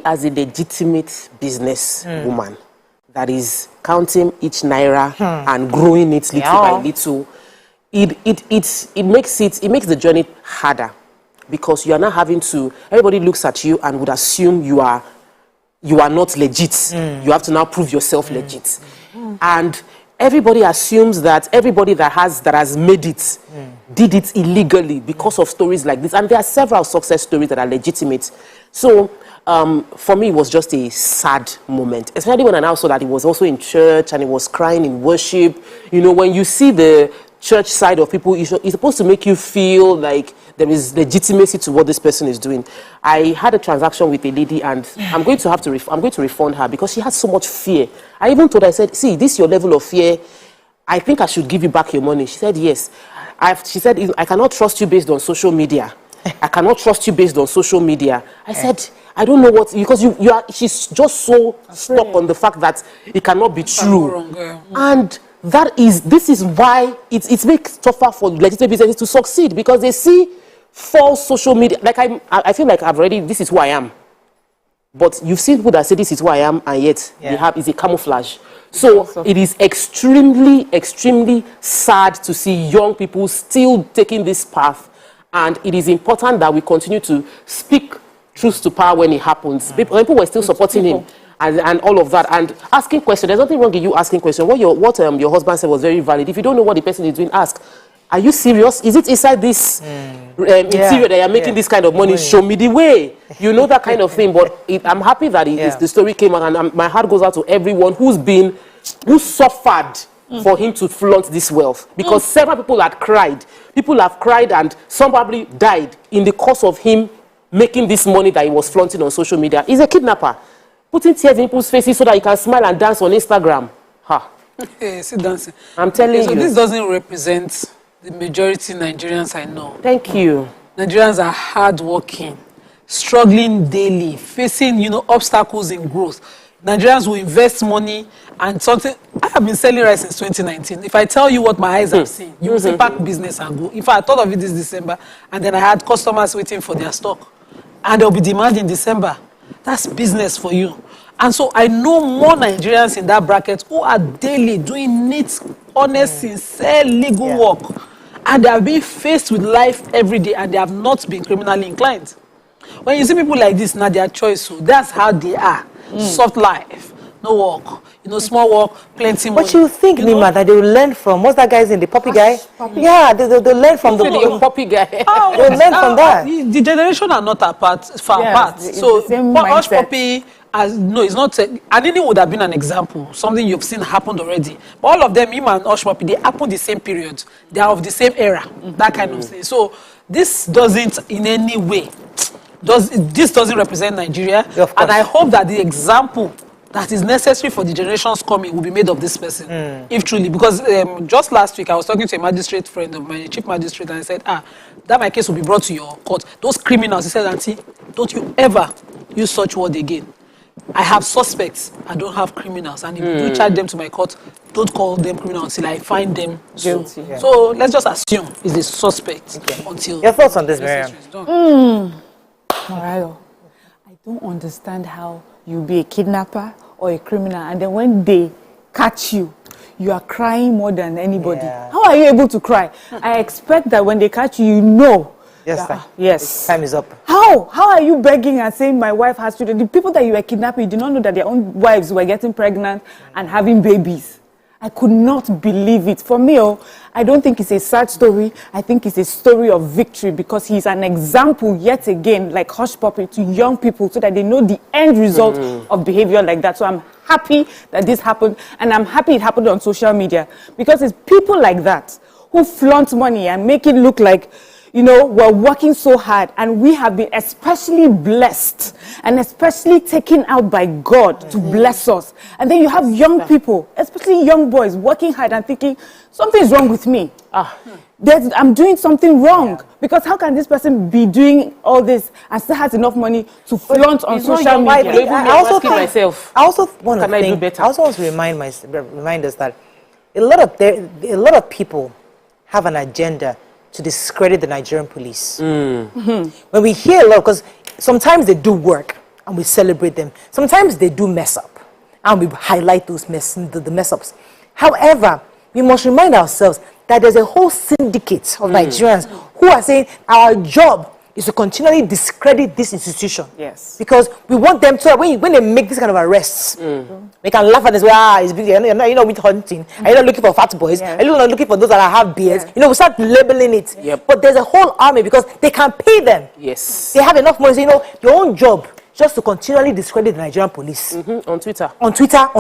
as a legitimate business woman that is counting each naira and growing it little by little, it makes the journey harder because you are not having to. Everybody looks at you and would assume you are not legit. You have to now prove yourself legit, and everybody assumes that everybody that has made it did it illegally because of stories like this, and there are several success stories that are legitimate. So for me, it was just a sad moment, especially when I now saw that he was also in church and he was crying in worship. When you see the church side of people, it's supposed to make you feel like there is legitimacy to what this person is doing. I had a transaction with a lady, and I'm going to refund her because she had so much fear. I even told her, I said, see, this is your level of fear. I think I should give you back your money. She said, yes. She said, I cannot trust you based on social media. I cannot trust you based on social media. I said, I don't know what, because she's just so stuck on the fact that it cannot be true. And this is why it makes it tougher for legitimate businesses to succeed, because they see false social media. Like I feel like this is who I am. But you've seen people that say this is who I am, and yet it's a camouflage. So it is extremely, extremely sad to see young people still taking this path. And it is important that we continue to speak truth to power when it happens. People were still supporting him and all of that, and asking questions. There's nothing wrong with you asking questions. What your husband said was very valid. If you don't know what the person is doing, ask. Are you serious? Is it inside this interior that you're making this kind of money? Show me the way. You know, that kind of thing. But I'm happy that the story came out, and my heart goes out to everyone who suffered for him to flaunt this wealth. Because several people had cried. People have cried, and some probably died in the course of him making this money that he was flaunting on social media. He's a kidnapper. Putting tears in people's faces so that you can smile and dance on Instagram. See, dancing. I'm telling you. So this doesn't represent the majority Nigerians I know. Thank you. Nigerians are hardworking, struggling daily, facing, obstacles in growth. Nigerians will invest money and something. I have been selling rice since 2019. If I tell you what my eyes have seen, you will say pack business and go. In fact, I thought of it this December, and then I had customers waiting for their stock. And they'll be demanding December. That's business for you. And so I know more Nigerians in that bracket who are daily doing neat, honest, sincere legal work. And they are being faced with life every day, and they have not been criminally inclined. When you see people like this, now their choice, so that's how they are. Soft life, no work, small work, plenty money. But you think, Nima, that they will learn from, what's that guy's name, the puppy guy? Yeah, they'll learn from the puppy guy. They'll learn from that. The generation are not far apart. So, Hush Puppy, it's not, Anini would have been an example, something you've seen happened already. But all of them, him and Hush Puppy, they happened the same period. They are of the same era, that kind of thing. So, this doesn't in any way, this doesn't represent Nigeria. And I hope that the example that is necessary for the generations coming will be made of this person, if truly. Because just last week, I was talking to a magistrate friend of mine, a chief magistrate, and I said, that my case will be brought to your court. Those criminals, he said, Auntie, don't you ever use such word again. I have suspects, I don't have criminals. And if you do charge them to my court, don't call them criminals until I find them guilty. So let's just assume it's a suspect until... Your thoughts on this, Miriam? Mariah, I don't understand how you be a kidnapper or a criminal, and then when they catch you, you are crying more than anybody. How are you able to cry? I expect that when they catch you, you know. Yes. Time is up. How are you begging and saying my wife has children? The people that you were kidnapping, you did not know that their own wives were getting pregnant and having babies. I could not believe it. For me, I don't think it's a sad story. I think it's a story of victory, because he's an example yet again, like Hush Puppy, to young people so that they know the end result of behavior like that. So I'm happy that this happened, and I'm happy it happened on social media, because it's people like that who flaunt money and make it look like, we're working so hard, and we have been especially blessed and especially taken out by God to bless us. And then you have young people, especially young boys, working hard and thinking, something is wrong with me. I'm doing something wrong. Because how can this person be doing all this and still has enough money to flaunt on social media? I also want to remind us that a lot of people have an agenda to discredit the Nigerian police. When we hear a lot, because sometimes they do work and we celebrate them. Sometimes they do mess up and we highlight those the mess ups. However, we must remind ourselves that there's a whole syndicate of Nigerians who are saying our job is to continually discredit this institution. Yes. Because we want them to, when they make this kind of arrests, they can laugh at us, it's big, you're not with hunting, you're not looking for fat boys, you're not looking for those that have beards. We start labeling it. But there's a whole army, because they can pay them. Yes. They have enough money, so your own job just to continually discredit the Nigerian police. On Twitter, on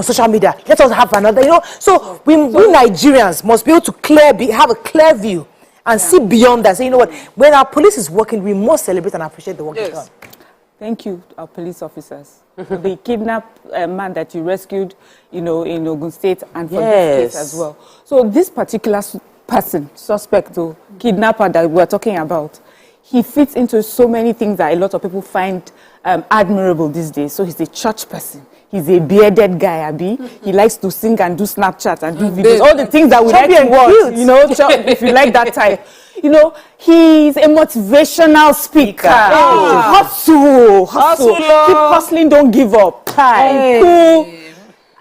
social media. Let us have another, So we Nigerians must be able to have a clear view and see beyond that. Say, when our police is working, we must celebrate and appreciate the work they've done. Thank you, our police officers. The kidnapped man that you rescued, in Ogun State, and for this case as well. So this particular person, suspect or kidnapper that we're talking about, he fits into so many things that a lot of people find admirable these days. So he's a church person. He's a bearded guy, Abi. He likes to sing and do Snapchat and do videos. All the things that we like to watch, if you like that type. He's a motivational speaker. Hustle. Keep hustling, don't give up. Cool.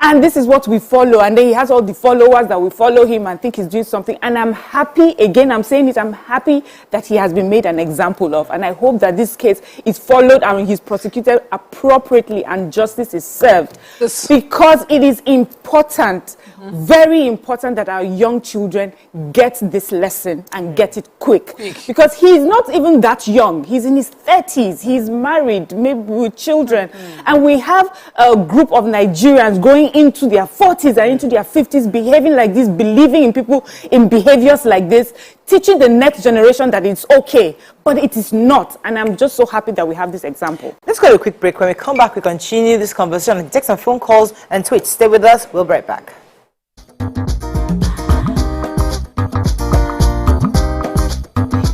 And this is what we follow. And then he has all the followers that will follow him and think he's doing something. And I'm happy, again, I'm saying it, I'm happy that he has been made an example of. And I hope that this case is followed and he's prosecuted appropriately and justice is served. Because it is important, very important that our young children get this lesson and get it quick. Because he's not even that young. He's in his 30s. He's married, maybe with children. And we have a group of Nigerians going into their 40s and into their 50s, behaving like this, believing in people, in behaviors like this, teaching the next generation that it's okay, but it is not. And I'm just so happy that we have this example. Let's go to a quick break. When we come back, we continue this conversation and take some phone calls and tweets. Stay with us. We'll be right back.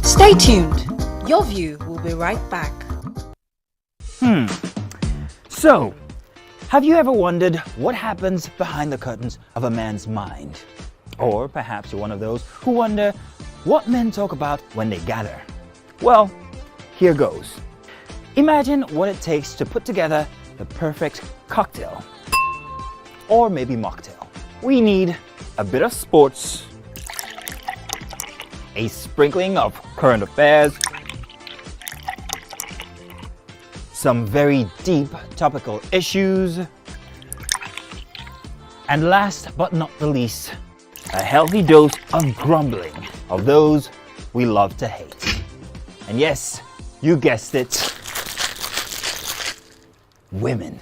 Stay tuned. Your view will be right back. So, have you ever wondered what happens behind the curtains of a man's mind? Or perhaps you're one of those who wonder what men talk about when they gather. Well, here goes. Imagine what it takes to put together the perfect cocktail. Or maybe mocktail. We need a bit of sports, a sprinkling of current affairs, some very deep topical issues, and last but not the least, a healthy dose of grumbling of those we love to hate. And yes, you guessed it, women.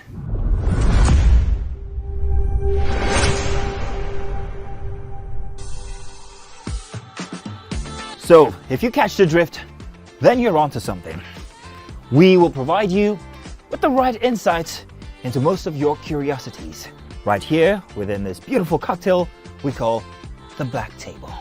So, if you catch the drift, then you're onto something. We will provide you with the right insights into most of your curiosities, right here within this beautiful cocktail we call the Black Table.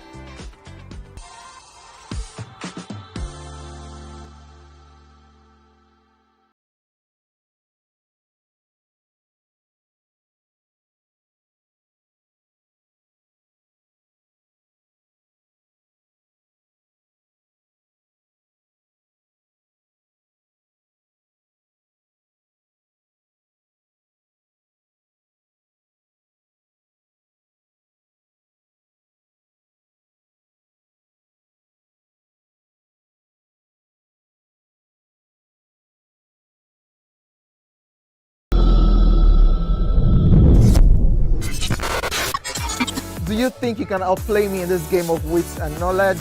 Do you think you can outplay me in this game of wits and knowledge?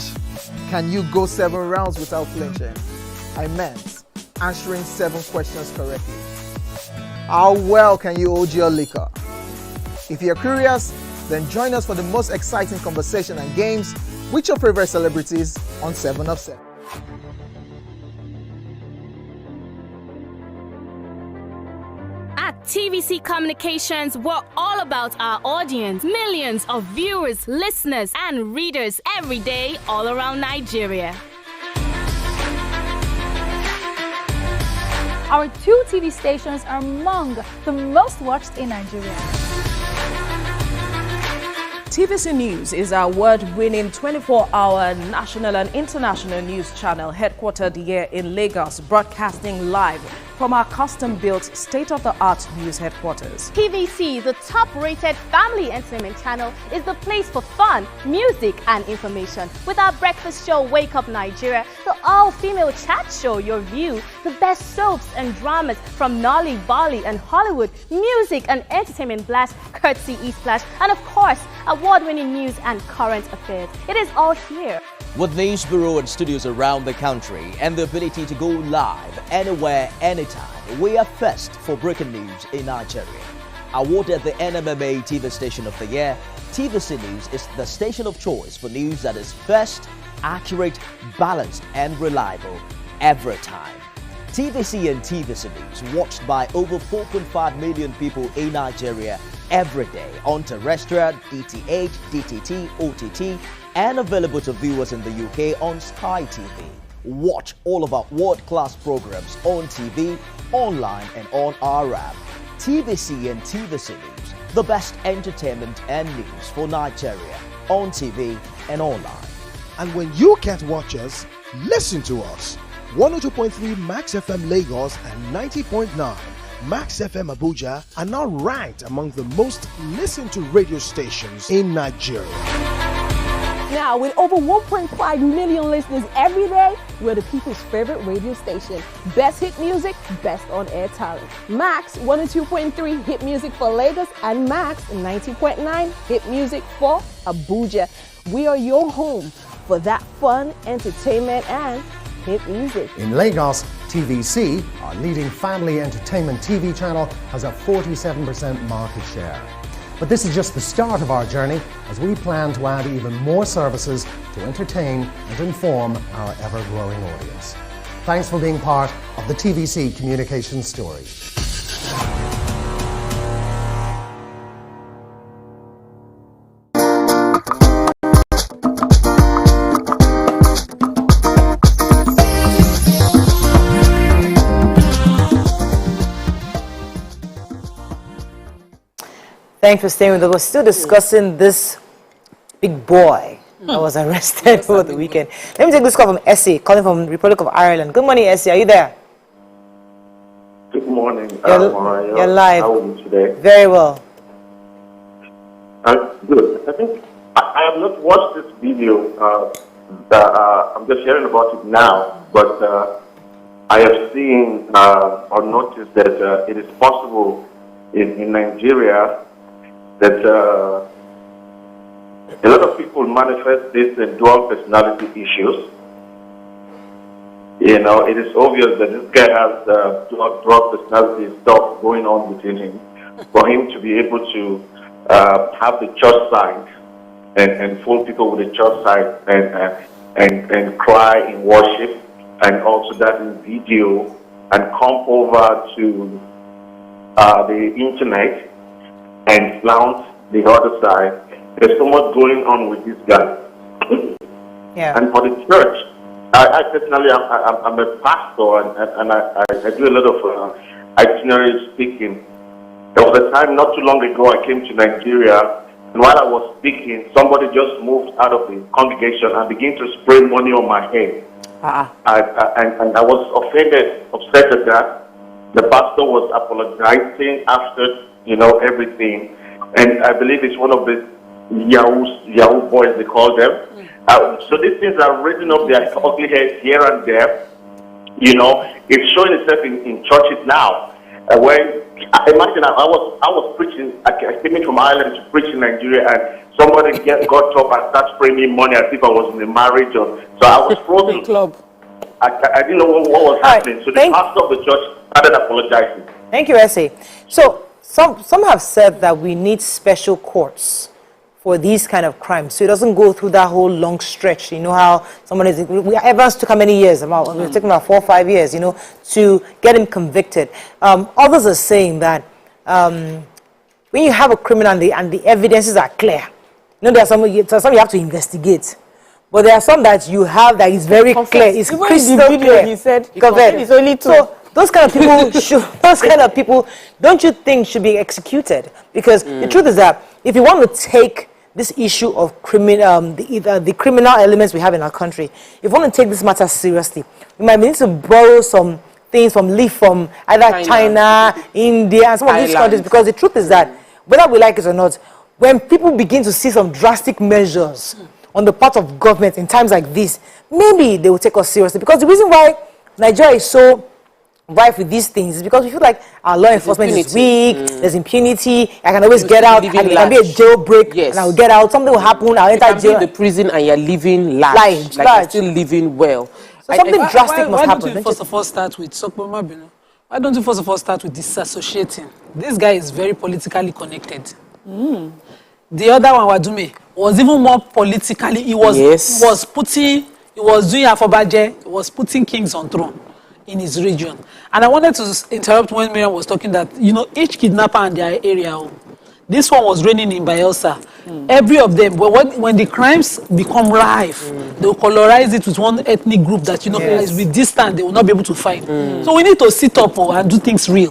Can you go 7 rounds without flinching? I meant answering 7 questions correctly. How well can you hold your liquor? If you're curious, then join us for the most exciting conversation and games with your favorite celebrities on 7 of 7. At TVC Communications, we're all about our audience. Millions of viewers, listeners, and readers every day all around Nigeria. Our 2 TV stations are among the most watched in Nigeria. TVC News is our award-winning 24-hour national and international news channel headquartered here in Lagos, broadcasting live from our custom-built state-of-the-art news headquarters. TVC, the top-rated family entertainment channel, is the place for fun, music, and information. With our breakfast show, Wake Up Nigeria, the all-female chat show, Your View, the best soaps and dramas from Nolly, Bali, and Hollywood, music and entertainment blast, courtesy E-Splash, and of course, award-winning news and current affairs. It is all here. With news bureau and studios around the country and the ability to go live anywhere, anytime, we are first for breaking news in Nigeria. Awarded the NMMA TV Station of the Year, TVC News is the station of choice for news that is first, accurate, balanced, and reliable every time. TVC and TVC News, watched by over 4.5 million people in Nigeria every day on terrestrial, DTH, DTT, OTT, and available to viewers in the UK on Sky TV. Watch all of our world-class programs on TV, online, and on our app. TVC and TVC News, the best entertainment and news for Nigeria on TV and online. And when you can't watch us, listen to us. 102.3 Max FM Lagos and 90.9 Max FM Abuja are now ranked among the most listened to radio stations in Nigeria. Now, with over 1.5 million listeners every day, we're the people's favorite radio station. Best hit music, best on-air talent. Max 102.3 hit music for Lagos and Max 90.9 hit music for Abuja. We are your home for that fun, entertainment, and hit music. In Lagos, TVC, our leading family entertainment TV channel, has a 47% market share. But this is just the start of our journey, as we plan to add even more services to entertain and inform our ever-growing audience. Thanks for being part of the TVC communication story. Thanks for staying with us. We're still discussing this big boy that was arrested over the weekend. Let me take this call from Essie, calling from Republic of Ireland. Good morning, Essie. Are you there? Good morning. You're live. How are you today? Very well. Good. I think I have not watched this video. I'm just hearing about it now, but I have seen or noticed that it is possible in Nigeria that a lot of people manifest this dual personality issues. You know, it is obvious that this guy has dual personality stuff going on within him. For him to be able to have the church side and fool people with the church side and cry in worship, and also that in video, and come over to the internet and flaunt the other side. There's so much going on with this guy. Yeah. And for the church, I personally, I'm a pastor, and I do a lot of itinerary speaking. There was a time not too long ago I came to Nigeria, and while I was speaking, somebody just moved out of the congregation and began to spray money on my head. And I was upset at that. The pastor was apologizing after, everything. And I believe it's one of the Yahoo boys, they call them. So these things are raising up their ugly heads here and there. It's showing itself in churches now. When imagine I was preaching, I came in from Ireland to preach in Nigeria, and somebody got up and started spraying me money as if I was in a marriage. So I was frozen. I didn't know what was happening. So the pastor of the church started apologizing. Thank you, Essie. So some have said that we need special courts for these kind of crimes, so it doesn't go through that whole long stretch. You know how Evans took how many years? We're taking about 4 or 5 years, to get him convicted. Others are saying that when you have a criminal and the evidences are clear, there are some you have to investigate. But there are some that you have that is very clear. It's crystal clear. He said it's only two. So those kind of people don't you think should be executed? Because the truth is that if you want to take this issue of the criminal elements we have in our country, if you want to take this matter seriously, we might need to borrow some things from either China, India, and some of these countries. Because the truth is that whether we like it or not, when people begin to see some drastic measures on the part of government in times like this, maybe they will take us seriously. Because the reason why Nigeria is so rife with these things is because we feel like our law enforcement is weak, there's impunity, I can always get out, I can be a jailbreak, and I will get out, something will happen, I'll enter jail. You can be in the prison and you're living large, you're still living well. So something drastic must happen. Why don't you first of all start with Sokpoma Bino? Why don't you first of all start with disassociating? This guy is very politically connected. The other one, Wadume, was even more politically, he was doing Afobaje, he was putting kings on throne. in his region. And I wanted to interrupt when Miriam was talking that, you know, each kidnapper and their area, this one was reigning in Bayelsa. Every of them, when the crimes become live, they will colorize it with one ethnic group that, you know, is with distant, they will not be able to find. So we need to sit up and do things real.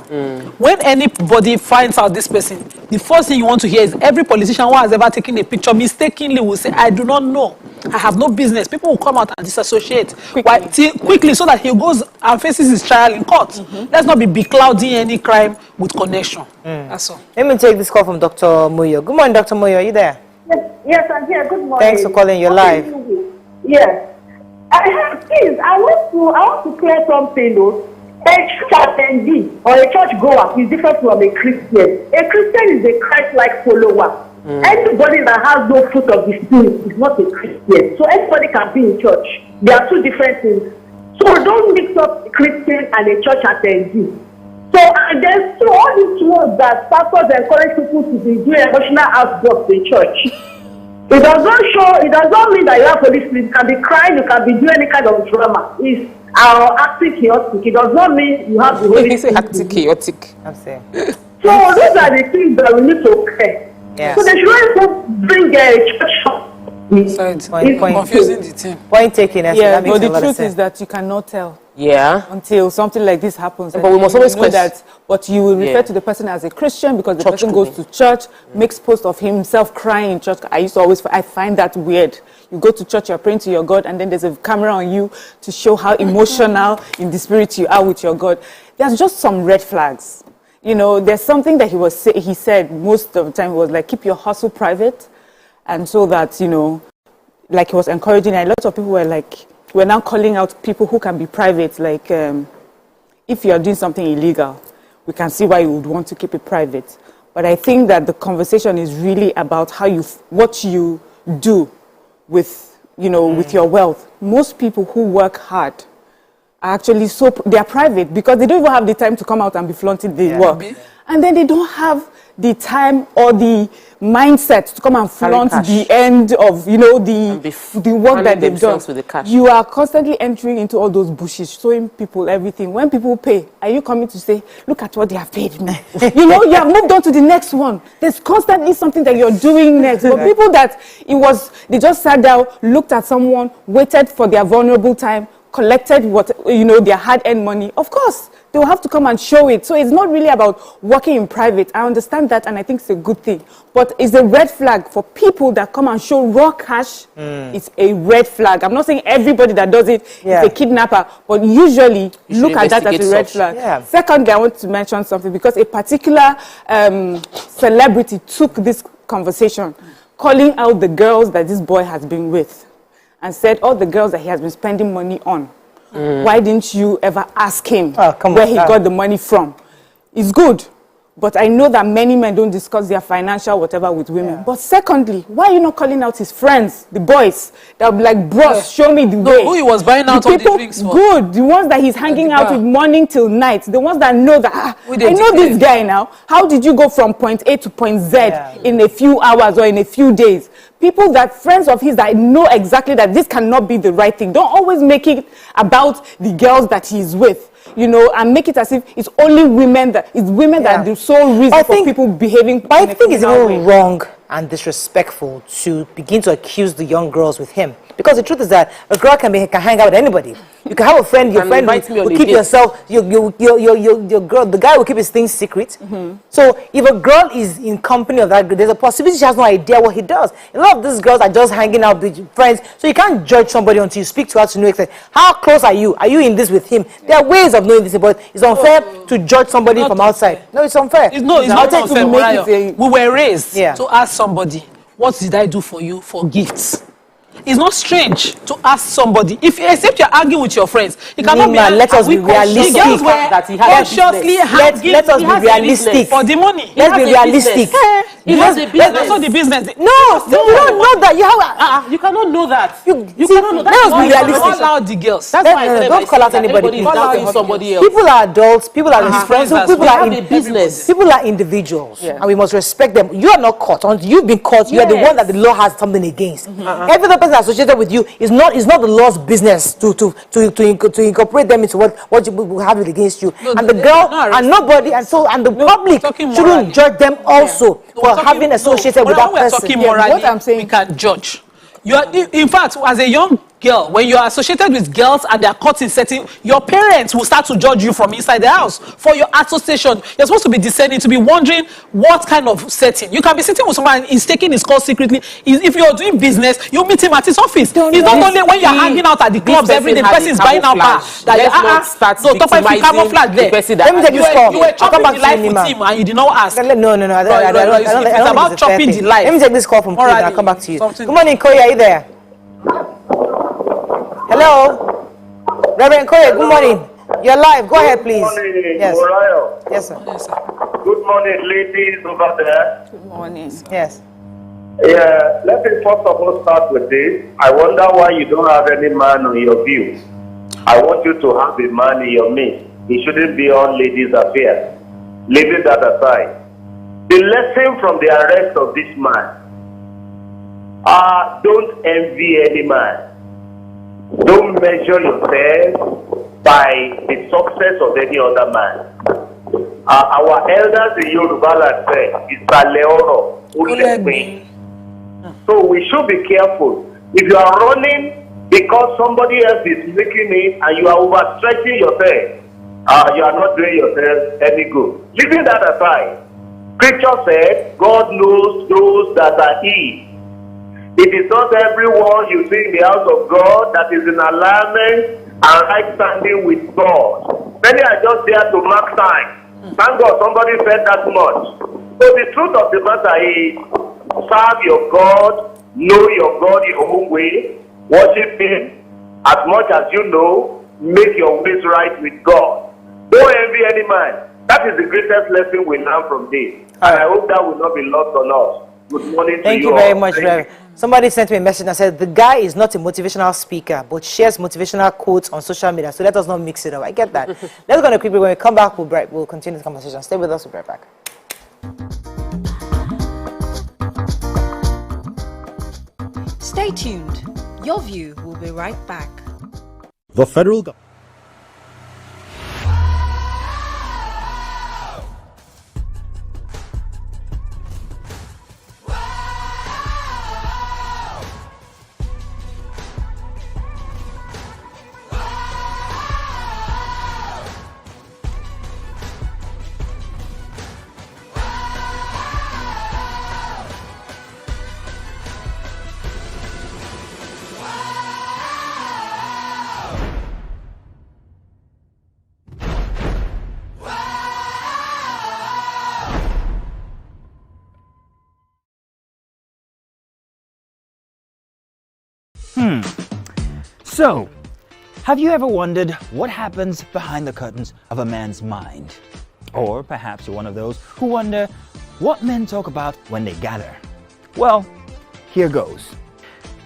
When anybody finds out this person, the first thing you want to hear is every politician who has ever taken a picture mistakenly will say, I do not know. I have no business. People will come out and disassociate quickly so that he goes and faces his trial in court. Let's not be beclouding any crime with connection. That's all. Let me take this call from Dr. Moyo. Good morning, Dr. Moyo. Are you there? Yes, I'm here. Good morning. Thanks for calling. You're live. Yes. Please, I want to clear something though. A church attendee or a church goer is different from a Christian. A Christian is a Christ-like follower. Anybody that has no fruit of the Spirit is not a Christian. So anybody can be in church. They are two different things. So don't mix up a Christian and a church attendee. So and then so all these words that pastors encourage people to be doing emotional outbursts in church. It does not mean that you have Holy Spirit. You can be crying, you can be doing any kind of drama. It's acting chaotic. It does not mean you have the Holy Spirit. Acting chaotic. I'm saying. So those are the things that we need to care. Yes. So they shouldn't bring a church. So it's confusing the team. Point taken. Yeah, but the truth is that you cannot tell. Yeah. Until something like this happens. But we must always know that. But you will refer to the person as a Christian because the person goes to church, makes posts of himself crying in church. I find that weird. You go to church, you're praying to your God, and then there's a camera on you to show how emotional in the spirit you are with your God. There's just some red flags. You know, there's something that he said most of the time was like, keep your hustle private. And so that, you know, like he was encouraging, and a lot of people were like, we're now calling out people who can be private. Like, if you're doing something illegal, we can see why you would want to keep it private. But I think that the conversation is really about what you do with, you know, with your wealth. Most people who work hard are actually they are private because they don't even have the time to come out and be flaunting their work. And then they don't have the time or the mindset to come and flaunt the end of, you know, the work that they've done. With the cash. You are constantly entering into all those bushes, showing people everything. When people pay, are you coming to say, look at what they have paid me? You know, you have moved on to the next one. There's constantly something that you're doing next. But people they just sat down, looked at someone, waited for their vulnerable time, collected their hard-earned money. Of course, they will have to come and show it. So it's not really about working in private. I understand that, and I think it's a good thing. But it's a red flag for people that come and show raw cash. It's a red flag. I'm not saying everybody that does it is a kidnapper, but usually look at that as a red flag. Yeah. Secondly, I want to mention something because a particular celebrity took this conversation, calling out the girls that this boy has been with, and said all the girls that he has been spending money on. Why didn't you ever ask him where he got the money from? It's good. But I know that many men don't discuss their financial whatever with women. Yeah. But secondly, why are you not calling out his friends, the boys? They'll be like, bros, show me the way. Who he was buying out all the drinks for? Good. The ones that he's hanging out with morning till night. The ones that know that, I know this guy now. How did you go from point A to point Z in a few hours or in a few days? People that, friends of his that know exactly that this cannot be the right thing. Don't always make it about the girls that he's with. You know, and make it as if it's only women that are the sole reason for people behaving. But I think it's even wrong and disrespectful to begin to accuse the young girls with him, because the truth is that a girl can hang out with anybody. You can have a friend. Your friend will keep yourself. Your girl. The guy will keep his things secret. So if a girl is in company of that girl, there's a possibility she has no idea what he does. A lot of these girls are just hanging out with friends. So you can't judge somebody until you speak to her to know exactly how close are you. Are you in this with him? There are ways of knowing this, but it's unfair to judge somebody from outside. No, it's unfair. It's not unfair. We were raised to ask somebody, what did I do for you for gifts? It's not strange to ask somebody. Except you're arguing with your friends, you cannot let us be realistic. Let us be realistic for the money. Let's be realistic. He has a business. That's not the business. No, you don't know that. You cannot know that. You cannot know that. Let us be realistic. Call out the girls. That's why don't call out anybody. Call out somebody else. People are adults. People are responsible. People are in business. People are individuals, and we must respect them. You are not caught. You've been caught. You are the one that the law has something against. Every other person associated with you is not the law's business to incorporate them into what you will have it against you. No, and the girl and nobody and the public shouldn't judge them also for having associated with that person. Talking morally, what I'm saying, we can judge. You are, in fact, as a young girl, when you are associated with girls and they are caught in setting, your parents will start to judge you from inside the house for your association. You're supposed to be discerning, to be wondering what kind of setting. You can be sitting with someone and he's taking his call secretly. If you're doing business, you meet him at his office. It's not only when you're hanging out at the clubs every day, the person is buying out bar. Camouflage there. Let me take this call. You were chopping the life with him and you did not ask. No. It's about chopping the life. Let me take this call from Koya and I'll come back to you. Good morning, Koya. Are you there? Hello? Reverend Koya, good morning. You're live. Go ahead, please. Good morning, yes. Moriah. Yes, sir. Good morning, ladies over there. Good morning. Yes. Yeah, let me first of all start with this. I wonder why you don't have any man on your views. I want you to have a man in your midst. He shouldn't be on ladies' affairs. Leaving that aside. The lesson from the arrest of this man. Don't envy any man. Don't measure yourself by the success of any other man. Our elders in Yoruba land say, "Isaleoro ulepe." So we should be careful. If you are running because somebody else is making it and you are overstretching yourself, you are not doing yourself any good. Leaving that aside, Scripture said, God knows those that are His. It is not everyone you see in the house of God that is in alignment and right standing with God. Many are just there to mark time. Thank God somebody said that much. So the truth of the matter is, serve your God, know your God your own way, worship Him as much as you know, make your ways right with God. Don't envy any man. That is the greatest lesson we learn from this. And I hope that will not be lost on us. Good morning to you. Thank you very much, Reverend. Somebody sent me a message and said the guy is not a motivational speaker but shares motivational quotes on social media, so let us not mix it up. I get that. Let's go on a quick break. When we come back, we'll continue the conversation. Stay with us. We'll be right back. Stay tuned. Your view will be right back. The federal government. So, have you ever wondered what happens behind the curtains of a man's mind? Or perhaps you're one of those who wonder what men talk about when they gather. Well, here goes.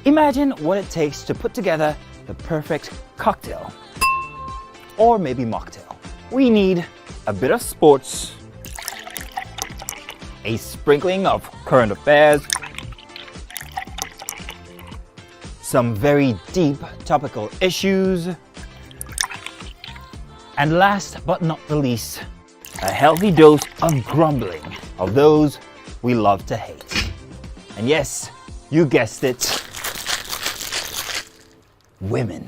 Imagine what it takes to put together the perfect cocktail. Or maybe mocktail. We need a bit of sports, a sprinkling of current affairs, some very deep topical issues, and last but not the least, a healthy dose of grumbling of those we love to hate. And yes, you guessed it, women.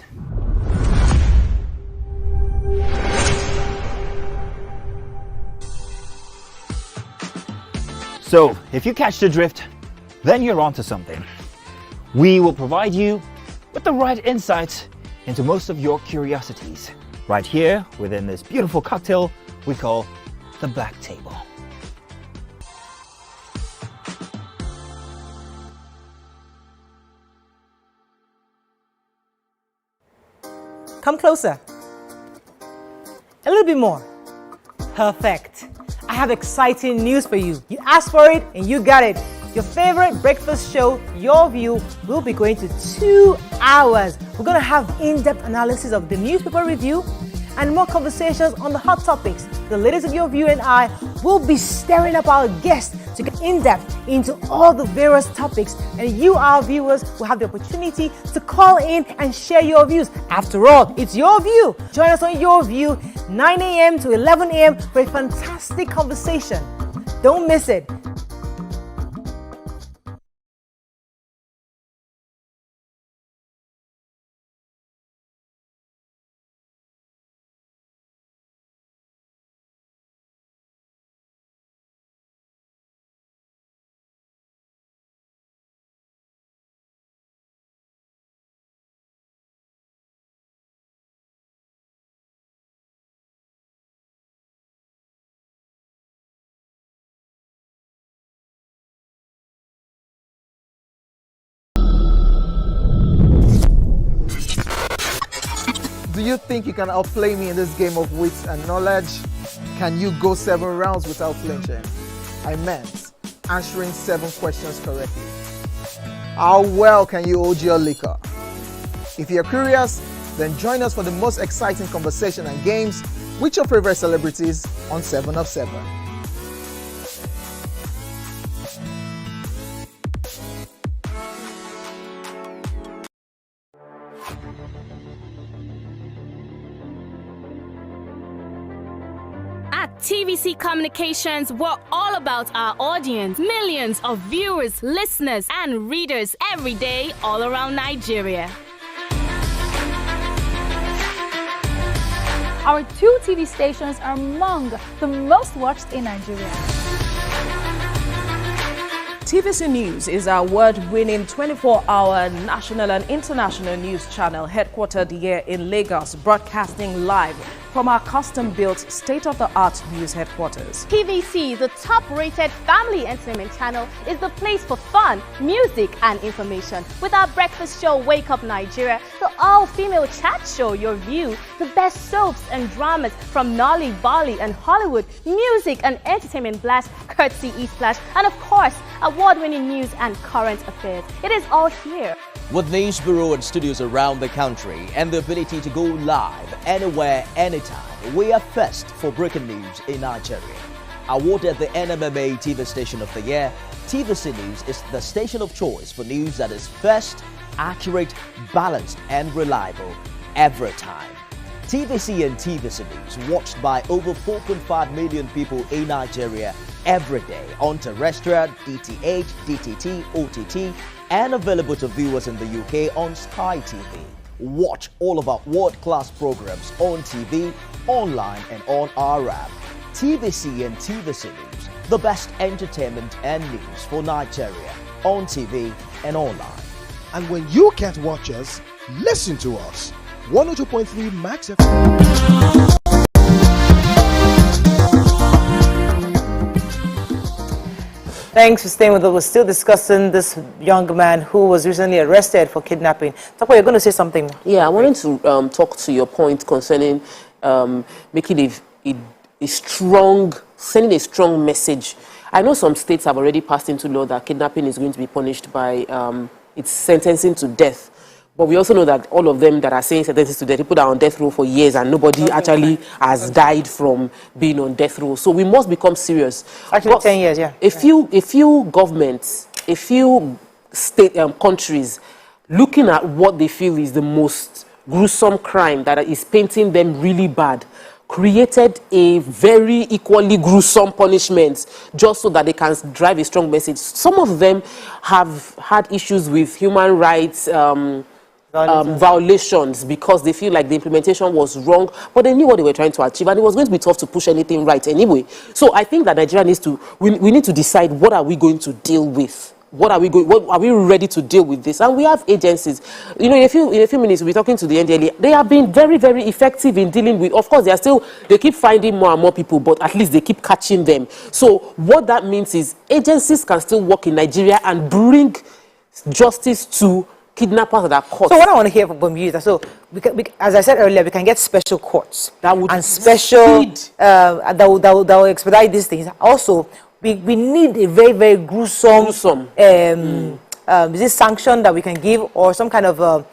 So, if you catch the drift, then you're onto something. We will provide you with the right insights into most of your curiosities right here within this beautiful cocktail we call the Black Table. Come closer. A little bit more. Perfect. I have exciting news for you. You asked for it and you got it. Your favorite breakfast show, Your View, will be going to 2 hours. We're going to have in-depth analysis of the newspaper review and more conversations on the hot topics. the ladies of your view and I will be stirring up our guests to get in depth into all the various topics, and you, our viewers, will have the opportunity to call in and share your views. After all, it's your view. Join us on Your View, 9 a.m. to 11 a.m. for a fantastic conversation. Don't miss it. Do you think you can outplay me in this game of wits and knowledge? Can you go 7 rounds without flinching? I meant answering 7 questions correctly. How well can you hold your liquor? If you're curious, then join us for the most exciting conversation and games with your favorite celebrities on 7 of 7. At TVC Communications, we're all about our audience. Millions of viewers, listeners, and readers every day all around Nigeria. Our 2 TV stations are among the most watched in Nigeria. TVC News is our award-winning 24-hour national and international news channel headquartered here in Lagos, broadcasting live from our custom-built state-of-the-art news headquarters. TVC, the top-rated family entertainment channel, is the place for fun, music, and information. With our breakfast show, Wake Up Nigeria, the all-female chat show, Your View, the best soaps and dramas from Nolly, Bali, and Hollywood, music and entertainment blast, courtesy E-Splash, and of course, award-winning news and current affairs. It is all here. With news bureau and studios around the country and the ability to go live anywhere, anytime, we are first for breaking news in Nigeria. Awarded the NMMA TV Station of the Year, TVC News is the station of choice for news that is first, accurate, balanced, and reliable every time. TVC and TVC News watched by over 4.5 million people in Nigeria every day on terrestrial, DTH, DTT, OTT, and available to viewers in the UK on Sky TV. Watch all of our world-class programs on TV, online, and on our app. TVC and TVC News, the best entertainment and news for Nigeria on TV and online. And when you can't watch us, listen to us. 102.3 Max FM. Thanks for staying with us. We're still discussing this young man who was recently arrested for kidnapping. Topo, you're going to say something. Yeah, I wanted to talk to your point concerning making a strong, sending a strong message. I know some states have already passed into law that kidnapping is going to be punished by its sentencing to death. But we also know that all of them that are saying sentences to death, people that are on death row for years and nobody actually has died from being on death row. So we must become serious. Actually, 10 years, yeah. A few governments, a few state countries looking at what they feel is the most gruesome crime that is painting them really bad, created a very equally gruesome punishment just so that they can drive a strong message. Some of them have had issues with human rights violations because they feel like the implementation was wrong, but they knew what they were trying to achieve, and it was going to be tough to push anything right anyway. So I think that Nigeria needs to, we need to decide, what are we going to deal with? What are we ready to deal with this? And we have agencies. You know, in a few minutes we'll be talking to the NDLEA. They have been very, very effective in dealing with, of course, they keep finding more and more people, but at least they keep catching them. So what that means is agencies can still work in Nigeria and bring justice to kidnappers that are caught. So what I want to hear from you is, so as I said earlier, we can get special courts and special that will expedite these things. Also, we need a very, very gruesome is this sanction that we can give, or some kind of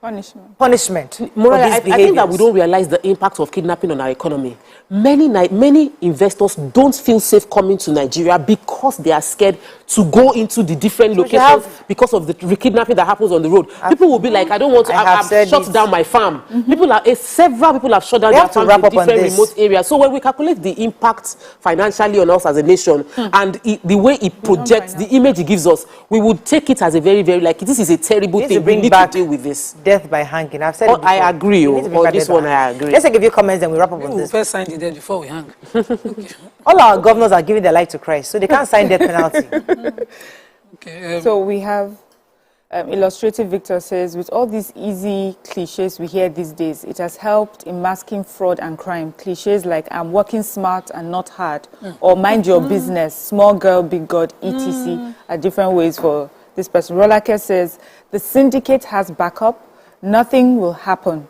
punishment. Moraya, I think that we don't realize the impact of kidnapping on our economy. Many investors don't feel safe coming to Nigeria because they are scared to go into the different locations because of the kidnapping that happens on the road. People will be like, I don't want to, I've shut down my farm. Several people have shut down their farms in different remote areas. So when we calculate the impact financially on us as a nation and the way it projects, the image it gives us, we would take it as a very, very, like, this is a terrible thing. We need to deal with this. Death by hanging. I've said it before. I agree. On this one, I agree. Let's give you comments and we wrap up on this. First sign the death before we hang. All our governors are giving their life to Christ, so they can't sign death penalty. So we have Illustrative Victor says, with all these easy cliches we hear these days, it has helped in masking fraud and crime. Cliches like I'm working smart and not hard, or mind your business, small girl, big God, etc. are different ways for this person. Rolake says, the syndicate has backup, nothing will happen.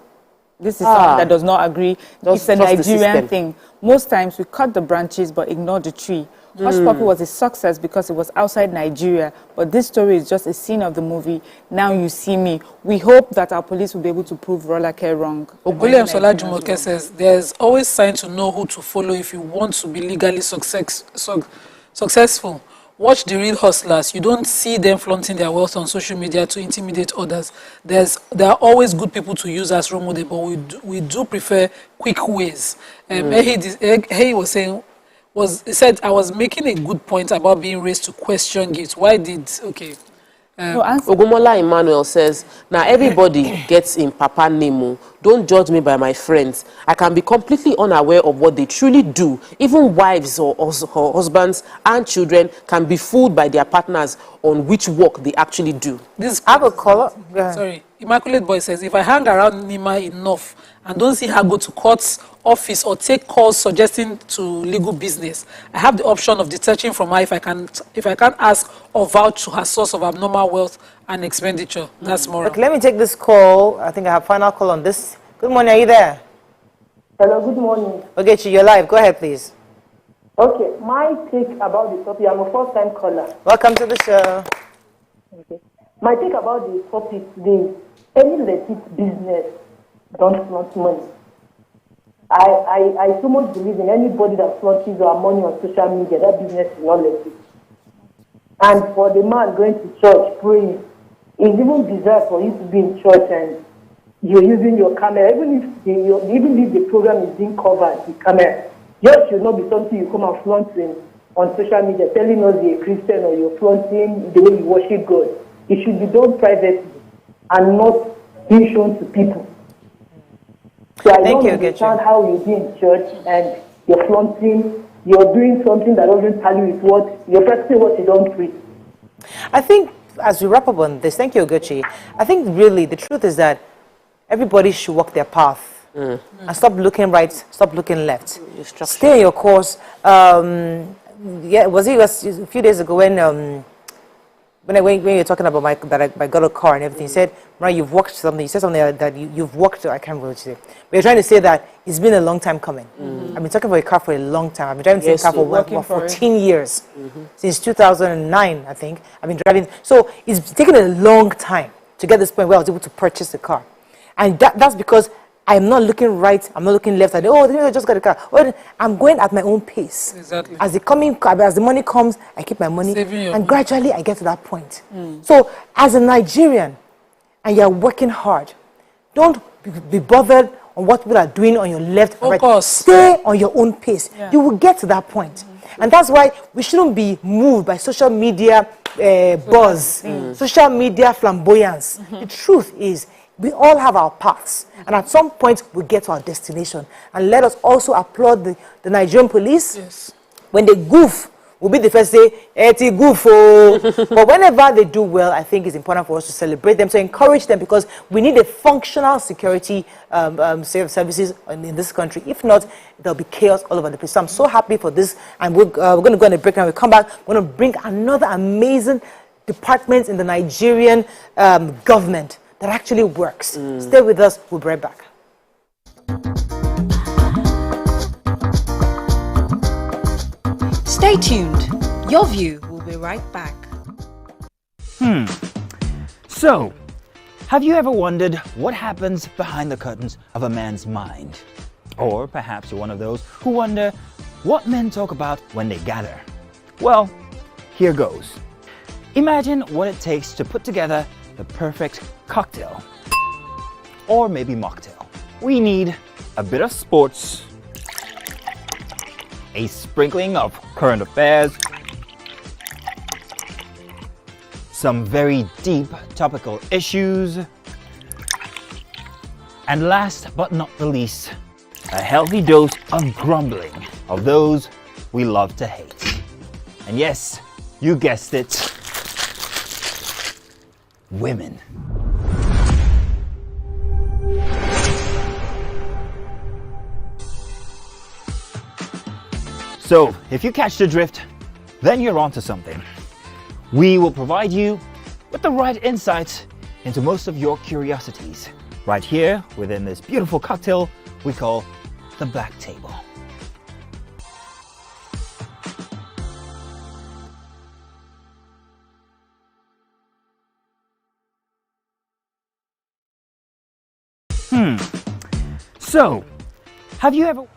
This is someone that does not agree. It's a Nigerian thing. Most times we cut the branches but ignore the tree. Hush Puppy was a success because it was outside Nigeria, but this story is just a scene of the movie. Now you see me. We hope that our police will be able to prove Rolake wrong. William Solajumoke says, there's always sign to know who to follow if you want to be legally successful. Watch the real hustlers. You don't see them flaunting their wealth on social media to intimidate others. There are always good people to use as role model, but we do prefer quick ways. He was saying, he said, I was making a good point about being raised to question gifts. Why did, Ogumola Emmanuel says, now everybody gets in Papa Nemo. Don't judge me by my friends. I can be completely unaware of what they truly do. Even wives or husbands and children can be fooled by their partners on which work they actually do. I have a caller. Sorry. Immaculate Boy says, if I hang around Nima enough and don't see her go to court's office or take calls suggesting to legal business, I have the option of detaching from her if I can't ask or vouch to her source of abnormal wealth and expenditure. That's moral. Okay, let me take this call. I think I have final call on this. Good morning, are you there? Hello, good morning. Okay, you're live. Go ahead, please. Okay, my take about the topic, I'm a first-time caller. Welcome to the show. Okay. My take about the topic today, any legit business don't flaunt money. I so much believe in anybody that flaunts our money on social media, that business is not legit. And for the man going to church praying, it's even bizarre for you to be in church and you're using your camera, even if the program is being covered with camera. Just should not be something you come and flaunting on social media, telling us you're a Christian or you're flaunting the way you worship God. It should be done privately and not being shown to people. So I don't understand how you be in church and you're flaunting, you're doing something that doesn't tell you what you're practicing what you don't preach. I think as we wrap up on this, thank you, Ogochi. I think really the truth is that everybody should walk their path and stop looking right, stop looking left. Stay on your course. It was a few days ago when you're talking about I got a car and everything, you said, Mariah, you've worked something. You said something that you've worked. I can't remember what you said. But you're trying to say that it's been a long time coming. I've been talking about a car for a long time. I've been driving the same car for 14 years. Since 2009, I think. I've been driving. So it's taken a long time to get this point where I was able to purchase a car. And that's because I'm not looking right, I'm not looking left. I just got a car. I'm going at my own pace. Exactly. As the money comes, I keep my money, and gradually I get to that point. So, as a Nigerian, and you're working hard, don't be bothered on what people are doing on your left and right. Stay on your own pace. You will get to that point. And that's why we shouldn't be moved by social media buzz, social media flamboyance. The truth is, we all have our paths, and at some point we get to our destination. And let us also applaud the Nigerian police. When they goof, we'll be the first to say, "Eti goof." But whenever they do well, I think it's important for us to celebrate them, to encourage them, because we need a functional security services in this country. If not, there'll be chaos all over the place. So I'm so happy for this, and we're going to go on a break, and we'll come back. We're going to bring another amazing department in the Nigerian government that actually works. Stay with us. We'll be right back. Stay tuned. Your view will be right back. So, Have you ever wondered what happens behind the curtains of a man's mind? Or perhaps you're one of those who wonder what men talk about when they gather. Well, here goes. Imagine what it takes to put together the perfect cocktail. Or maybe mocktail. We need a bit of sports, a sprinkling of current affairs, some very deep topical issues, and last but not the least, a healthy dose of grumbling of those we love to hate. And yes, you guessed it, women. So, if you catch the drift, then you're onto something. We will provide you with the right insights into most of your curiosities, right here within this beautiful cocktail we call the Black Table. So, have you ever...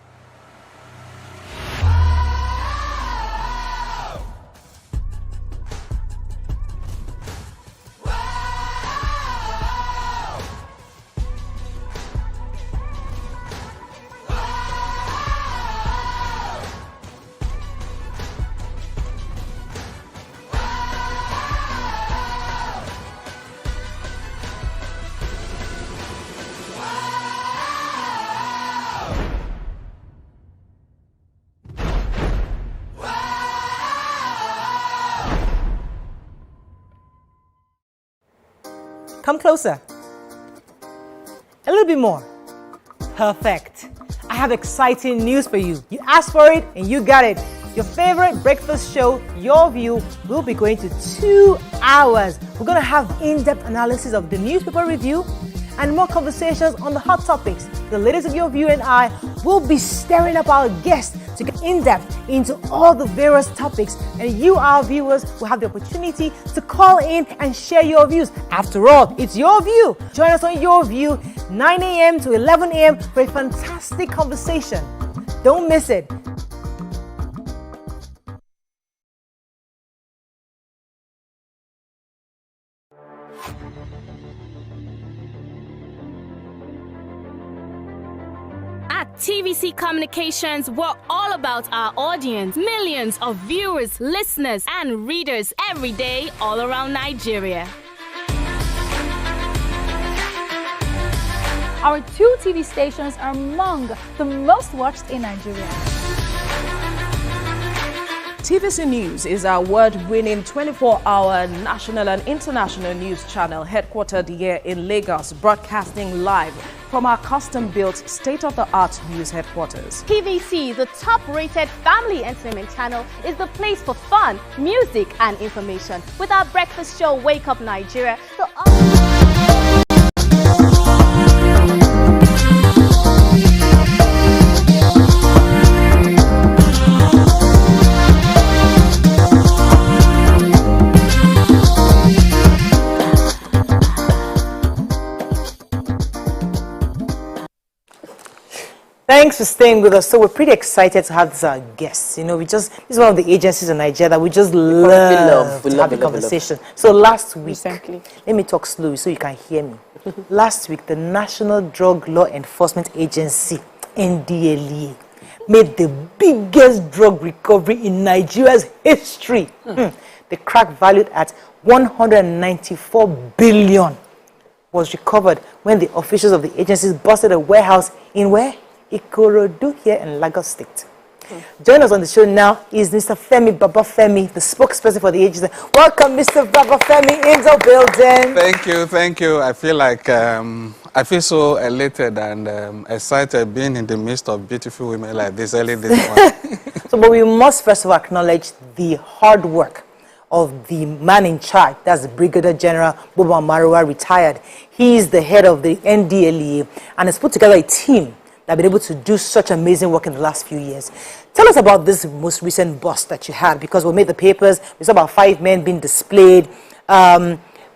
Come closer. A little bit more. Perfect. I have exciting news for you. You asked for it and you got it. Your favorite breakfast show, Your View, will be going to 2 hours. We're going to have in-depth analysis of the newspaper review and more conversations on the hot topics. The ladies of Your View and I will be stirring up our guests to get in-depth into all the various topics, and you, our viewers, will have the opportunity to call in and share your views. After all, it's your view. Join us on Your View, 9 a.m. to 11 a.m. for a fantastic conversation. Don't miss it. At TVC Communications, we're all about our audience. Millions of viewers, listeners, and readers every day all around Nigeria. Our 2 TV stations are among the most watched in Nigeria. TVC News is our award-winning 24-hour national and international news channel headquartered here in Lagos, broadcasting live from our custom-built state-of-the-art news headquarters. TVC, the top-rated family entertainment channel, is the place for fun, music, and information. With our breakfast show, Wake Up Nigeria, Thanks for staying with us. So we're pretty excited to have this our guests. You know, this is one of the agencies in Nigeria that we just love to have a conversation. So last week, let me talk slowly so you can hear me. Last week, the National Drug Law Enforcement Agency, NDLEA, made the biggest drug recovery in Nigeria's history. The crack valued at 194 billion was recovered when the officials of the agencies busted a warehouse in where? Ikorodu here in Lagos State. Join us on the show now is Mr. Femi Babafemi, the spokesperson for the agency. Welcome, Mr. Babafemi, in the building. Thank you. I feel like I feel so elated and excited being in the midst of beautiful women like this early this morning. But we must first of all acknowledge the hard work of the man in charge. That's the Brigadier General Buba Marwa, retired. He is the head of the NDLEA and has put together a team that have been able to do such amazing work in the last few years. Tell us about this most recent bust that you had, because we made the papers. We saw about 5 men being displayed.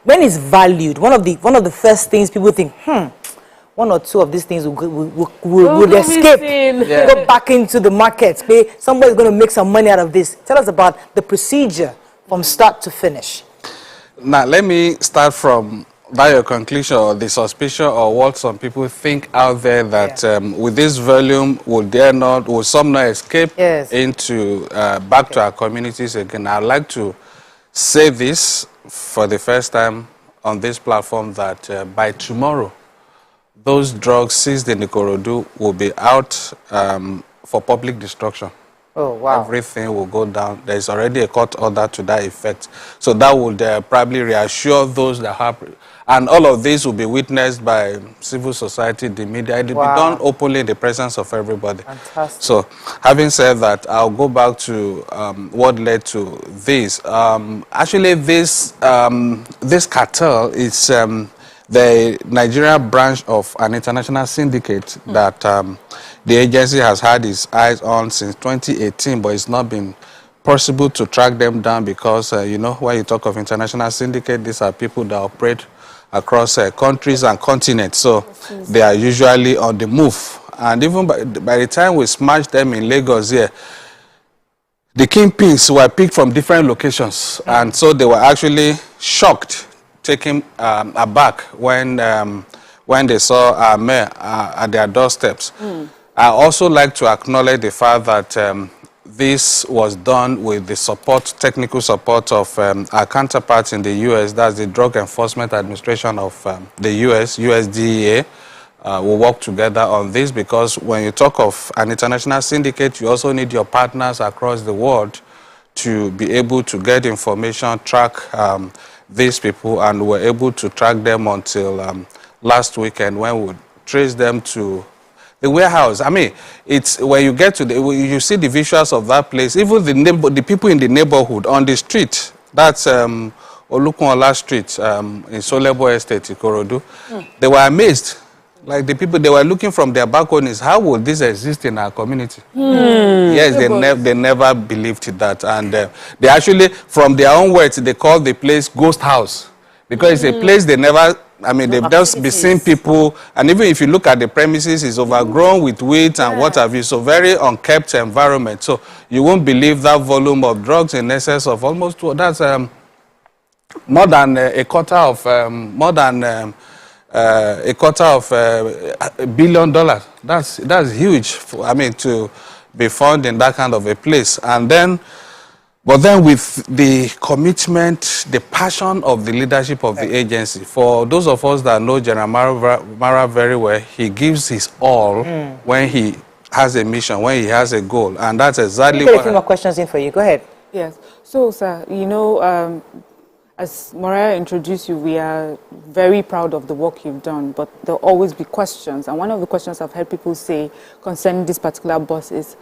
when it's valued, one of the first things people think, one or two of these things will escape, go back into the market. Somebody's going to make some money out of this. Tell us about the procedure from start to finish. Now, let me start from your conclusion or the suspicion or what some people think out there that with this volume, will some not escape into back to our communities again. I'd like to say this for the first time on this platform that by tomorrow, those drugs seized in Ikorodu will be out for public destruction. Oh, wow. Everything will go down. There's already a court order to that effect. So that would probably reassure those that have... And all of this will be witnessed by civil society, the media. It will be done openly in the presence of everybody. Fantastic. So, having said that, I'll go back to what led to this. Actually, this cartel is the Nigeria branch of an international syndicate that the agency has had its eyes on since 2018, but it's not been possible to track them down because, you know, when you talk of international syndicate, these are people that operate across countries and continents, so they are usually on the move. And even by the time we smashed them in Lagos here, the kingpins were picked from different locations, and so they were actually shocked, taken aback when they saw our mayor at their doorsteps. I also like to acknowledge the fact that this was done with the support, technical support of our counterparts in the U.S., that's the Drug Enforcement Administration of the U.S., USDEA. We'll work together on this because when you talk of an international syndicate, you also need your partners across the world to be able to get information, track these people, and we're able to track them until last weekend when we traced them to the warehouse. I mean, it's when you get to you see the visuals of that place. Even the people in the neighborhood on the street. That's Olukunla Street in Solebo Estate, Ikorodu. They were amazed. Like the people, they were looking from their balconies. How would this exist in our community? Yes, they never believed that, and they actually, from their own words, they called the place Ghost House because it's a place they never. I mean, they've just been seeing people, and even if you look at the premises, it's overgrown with weeds and what have you, so very unkept environment. So you won't believe that volume of drugs in excess of almost, that's more than a quarter of, $1 billion. That's huge, I mean, to be found in that kind of a place. And then, but then with the commitment, the passion of the leadership of the agency, for those of us that know General Mara very well, he gives his all when he has a mission, when he has a goal. And that's exactly what... a few more questions in for you. Go ahead. Yes. So, sir, you know, as Mariah introduced you, we are very proud of the work you've done, but there'll always be questions. And one of the questions I've heard people say concerning this particular boss is,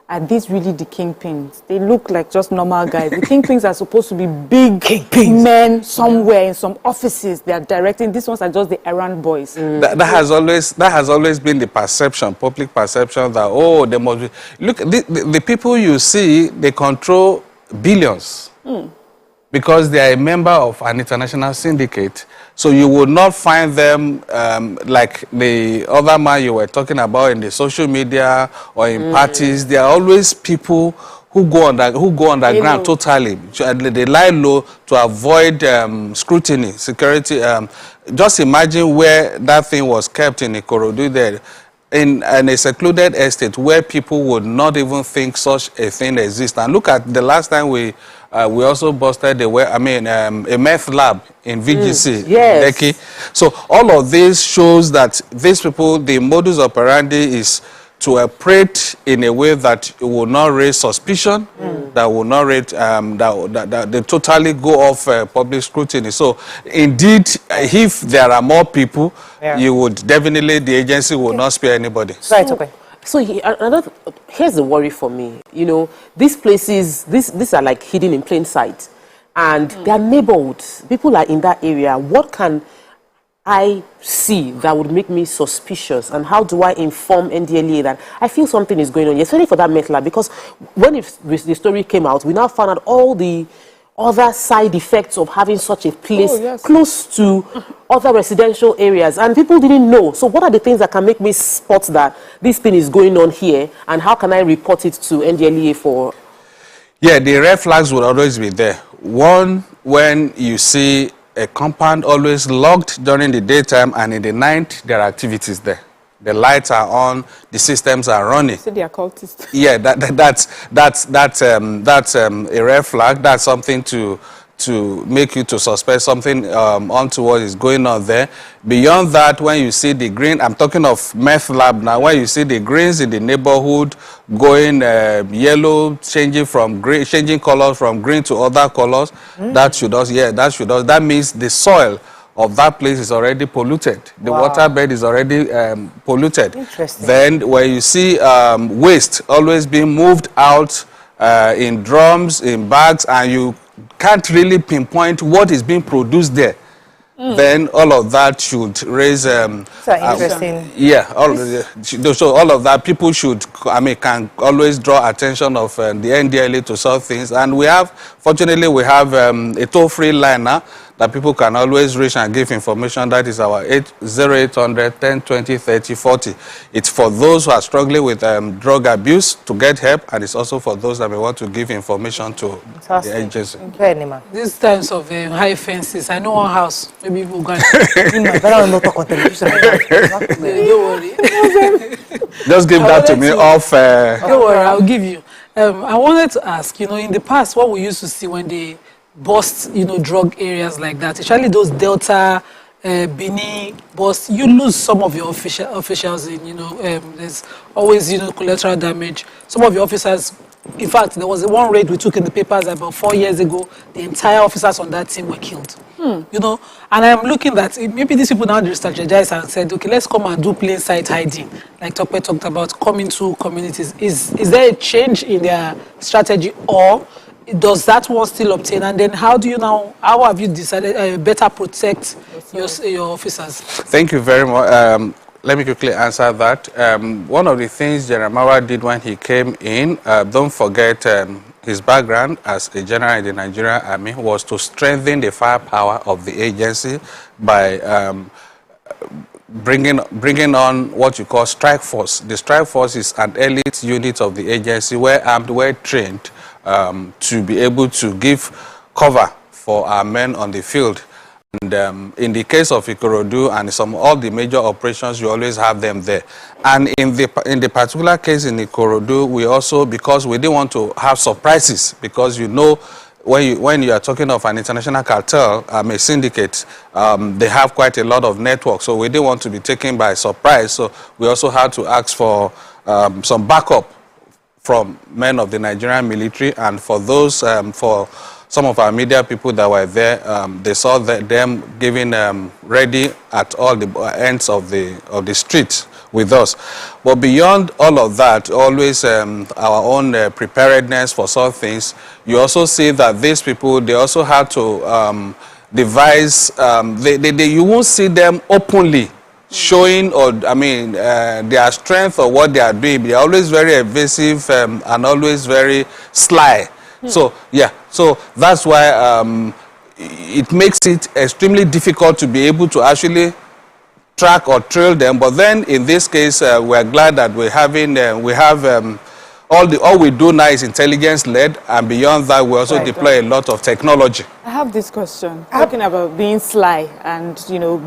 are these really the kingpins? They look like just normal guys. The kingpins are supposed to be big men somewhere in some offices they are directing. These ones are just the errand boys. That has always been the perception, public perception that, oh, they must be... Look, the people you see, they control billions. Because they are a member of an international syndicate. So you will not find them like the other man you were talking about in the social media or in parties. They are always people who go underground totally. They lie low to avoid scrutiny, security. Just imagine where that thing was kept in Ikorodu there. In a secluded estate where people would not even think such a thing exists. And look at the last time we also busted a meth lab in VGC, Lekki. So all of this shows that these people, the modus operandi is to operate in a way that it will not raise suspicion, that will not raise, that they totally go off public scrutiny. So indeed, if there are more people, you would definitely, the agency will not spare anybody. So here's the worry for me. You know, these places, these are like hidden in plain sight. And they are neighborhoods. People are in that area. What can I see that would make me suspicious? And how do I inform NDLEA that I feel something is going on? Especially for that meth lab. Because when the story came out, we now found out all the other side effects of having such a place close to other residential areas, and people didn't know. So what are the things that can make me spot that this thing is going on here, and how can I report it to NDLEA for? Yeah, the red flags will always be there. One, when you see a compound always locked during the daytime, and in the night there are activities there. The lights are on, the systems are running. So they are cultists. Yeah, that's a red flag. That's something to make you to suspect something untoward is going on there. Beyond that, when you see the green, I'm talking of meth lab now, when you see the greens in the neighborhood going yellow, changing colors from green to other colors, that means the soil of that place is already polluted. The waterbed is already polluted. Interesting. Then when you see waste always being moved out in drums, in bags, and you can't really pinpoint what is being produced there, then all of that should raise... interesting. So all of that, people should, can always draw attention of the NDLEA to solve things. And fortunately, we have a toll-free line now that people can always reach and give information. That is our 0800 10 20 30 40. It's for those who are struggling with drug abuse to get help, and it's also for those that may want to give information to the agency. These times of high fences, I know one house, maybe we'll go. Don't worry. Just give that to me off. Don't worry, I'll give you. I wanted to ask, in the past, what we used to see when they bust, drug areas like that, especially those Delta, Bini bust, you lose some of your officials in, there's always, collateral damage. Some of your officers, in fact, there was one raid we took in the papers about 4 years ago. The entire officers on that team were killed. And I'm looking that maybe these people now strategized and said, okay, let's come and do plain sight hiding, like Tokwe talked about, coming to communities. Is there a change in their strategy, or does that one still obtain? And then how have you decided better protect your officers? Thank you very much. Let me quickly answer that. One of the things Jeremiah did when he came in, don't forget his background as a general in the Nigerian Army, was to strengthen the firepower of the agency by bringing on what you call strike force. The strike force is an elite unit of the agency, well armed, well trained, to be able to give cover for our men on the field. And in the case of Ikorodu and all the major operations, you always have them there. And in the particular case in Ikorodu, we also, because we didn't want to have surprises, because when you are talking of an international cartel, a syndicate, they have quite a lot of network, so we didn't want to be taken by surprise. So we also had to ask for some backup from men of the Nigerian military, and for those, for some of our media people that were there, they saw them giving ready at all the ends of the street with us. But beyond all of that, always our own preparedness for some things, you also see that these people, they also had to devise, you won't see them openly showing their strength or what they are doing. They are always very evasive and always very sly. So that's why it makes it extremely difficult to be able to actually track or trail them. But then in this case, we're glad that all we do now is intelligence led, and beyond that we also deploy a lot of technology. I have this question, talking about being sly and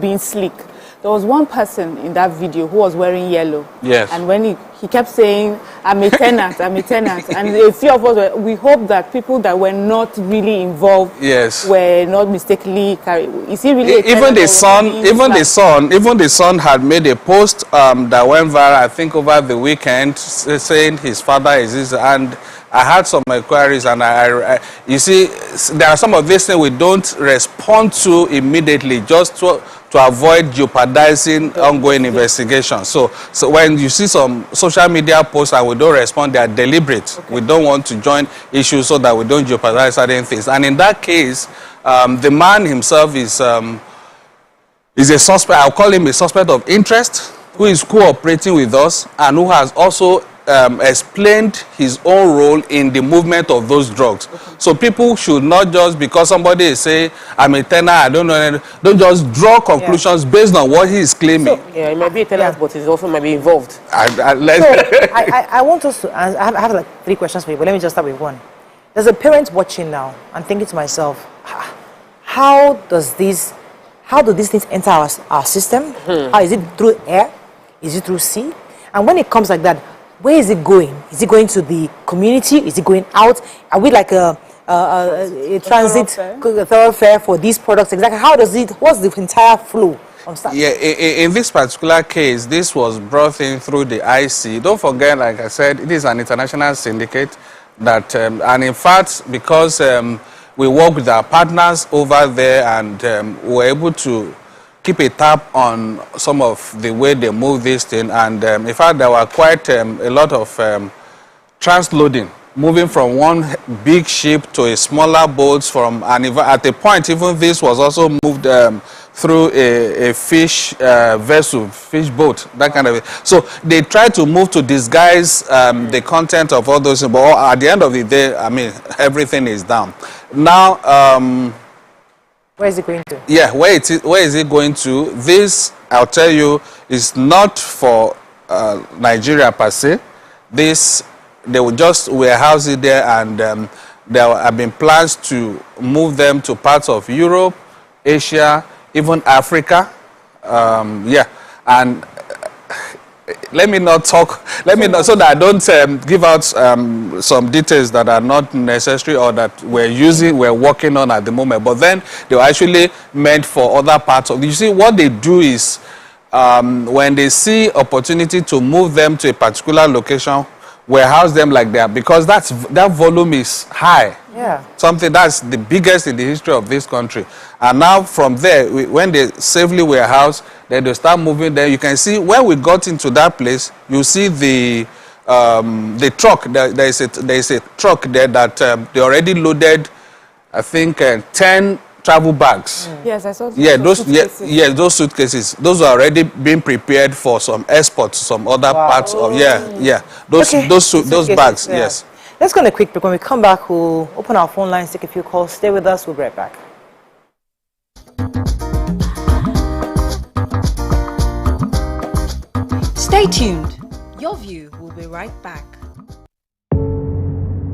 being sleek. There was one person in that video who was wearing yellow. Yes. And when he kept saying, I'm a tenant, I'm a tenant. And a few of us, we hope that people that were not really involved were not mistakenly carried. Is he really even the son had made a post that went viral, I think, over the weekend, saying his father is this, and I had some inquiries, and you see, there are some of these things we don't respond to immediately, just to avoid jeopardizing ongoing investigations. So when you see some social media posts and we don't respond, they are deliberate. Okay. We don't want to join issues so that we don't jeopardize certain things. And in that case, the man himself is a suspect. I'll call him a suspect of interest, who is cooperating with us and who has also explained his own role in the movement of those drugs. Okay. So people should not just, because somebody is saying, I'm a tenant, I don't know, don't just draw conclusions based on what he is claiming. So, yeah, it might be a tenant, but it also might be involved. I want us to, I have like 3 questions for you, but let me just start with one. There's a parent watching now and thinking to myself, how do these things enter our system? How is it through air? Is it through sea? And when it comes like that, where is it going? Is it going to the community? Is it going out? Are we like a transit thoroughfare for these products? Exactly. How does it? What's the entire flow? Yeah, in this particular case, this was brought in through the IC. Don't forget, like I said, it is an international syndicate that, and in fact, because we work with our partners over there and we're able to keep a tab on some of the way they move this thing. And in fact, there were quite a lot of transloading, moving from one big ship to a smaller boat from, and at a point, even this was also moved through a fish vessel, fish boat, that kind of it. So they try to move to disguise the content of all those, but at the end of the day, I mean, everything is down. Now, where is it going to? Yeah, where is it going to? This, I'll tell you, is not for Nigeria per se. This, they will just warehouse it there, and there have been plans to move them to parts of Europe, Asia, even Africa. Yeah, and let me not talk, so that I don't give out some details that are not necessary or that we're working on at the moment. But then they were actually meant for other parts of, you see, what they do is when they see opportunity to move them to a particular location, warehouse them like that, because that volume is high. Yeah. Something that's the biggest in the history of this country. And now from there, when they safely warehouse, then they start moving there. You can see when we got into that place, you see the truck. There is a truck there that they already loaded, I think, 10 travel bags. Yes, I saw. Those suitcases. Those are already being prepared for some exports, some other parts of those bags. Yeah. Yes. Let's go on a quick break. When we come back, we'll open our phone lines, take a few calls. Stay with us. We'll be right back. Stay tuned. Your view will be right back.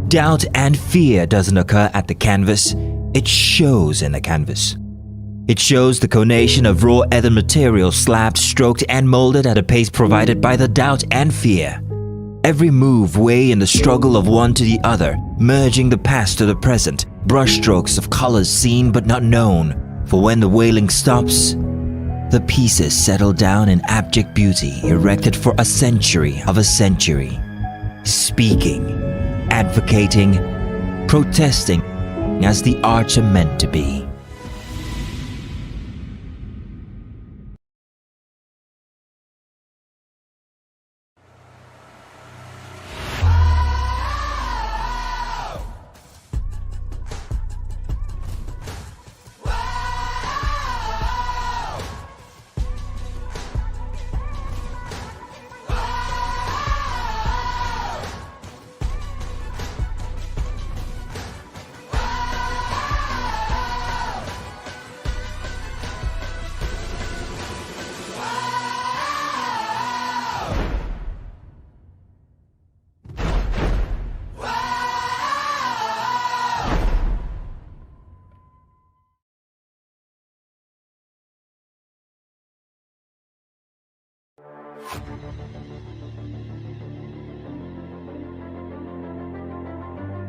Doubt and fear doesn't occur at the canvas, it shows in the canvas. It shows the conation of raw ether material slabbed, stroked and molded at a pace provided by the doubt and fear. Every move way in the struggle of one to the other, merging the past to the present, brushstrokes of colors seen but not known. For when the wailing stops, the pieces settle down in abject beauty erected for a century of a century. Speaking, advocating, protesting as the arts are meant to be.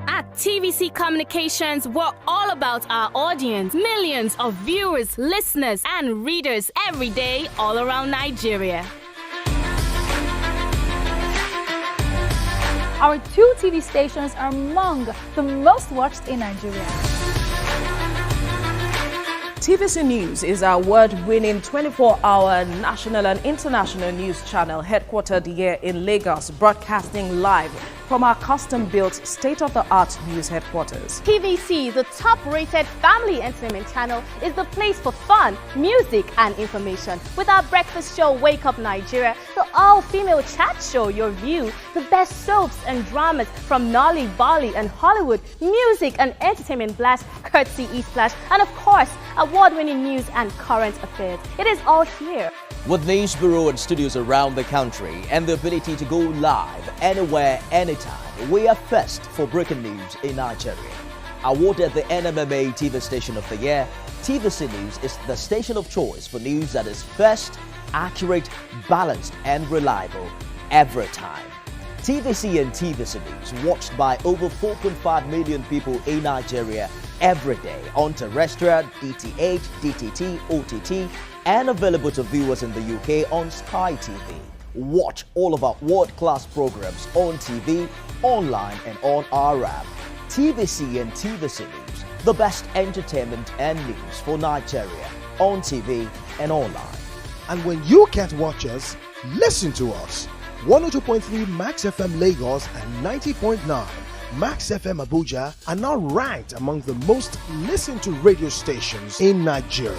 At TVC Communications, we're all about our audience. Millions of viewers, listeners, and readers every day all around Nigeria. Our 2 TV stations are among the most watched in Nigeria. TVC News is our award-winning 24-hour national and international news channel headquartered here in Lagos, broadcasting live from our custom-built, state-of-the-art news headquarters. TVC, the top-rated family entertainment channel, is the place for fun, music, and information. With our breakfast show, Wake Up Nigeria, the all-female chat show, Your View, the best soaps and dramas from Nolly, Bali, and Hollywood, music and entertainment blast, courtesy E-Splash, and of course, award-winning news and current affairs. It is all here. With news bureau and studios around the country and the ability to go live anywhere, anytime, we are first for breaking news in Nigeria. Awarded the NMMA TV Station of the Year, TVC News is the station of choice for news that is first, accurate, balanced, and reliable every time. TVC and TVC News watched by over 4.5 million people in Nigeria every day on terrestrial, DTH, DTT, OTT, and available to viewers in the UK on Sky TV. Watch all of our world-class programs on TV, online, and on our app. TVC and TVC News, the best entertainment and news for Nigeria on TV and online. And when you can't watch us, listen to us. 102.3 Max FM Lagos and 90.9 Max FM Abuja are now ranked among the most listened to radio stations in Nigeria.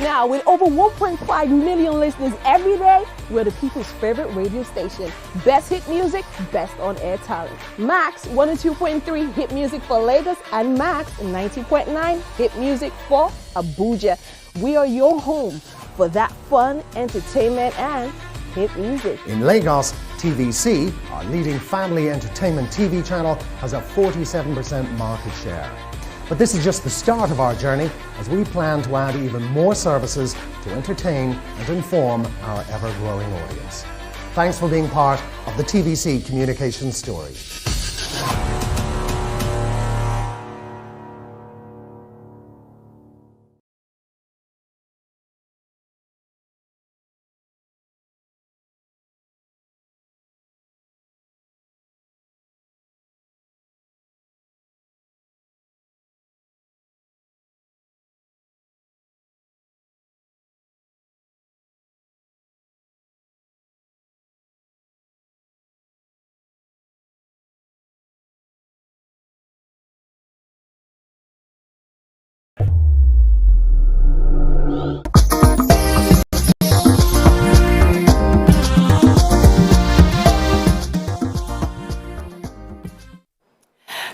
Now, with over 1.5 million listeners every day, we're the people's favorite radio station. Best hit music, best on-air talent. Max 102.3 hit music for Lagos and Max 90.9 hit music for Abuja. We are your home for that fun, entertainment, and hit music. In Lagos, TVC, our leading family entertainment TV channel, has a 47% market share. But this is just the start of our journey as we plan to add even more services to entertain and inform our ever-growing audience. Thanks for being part of the TVC communication story.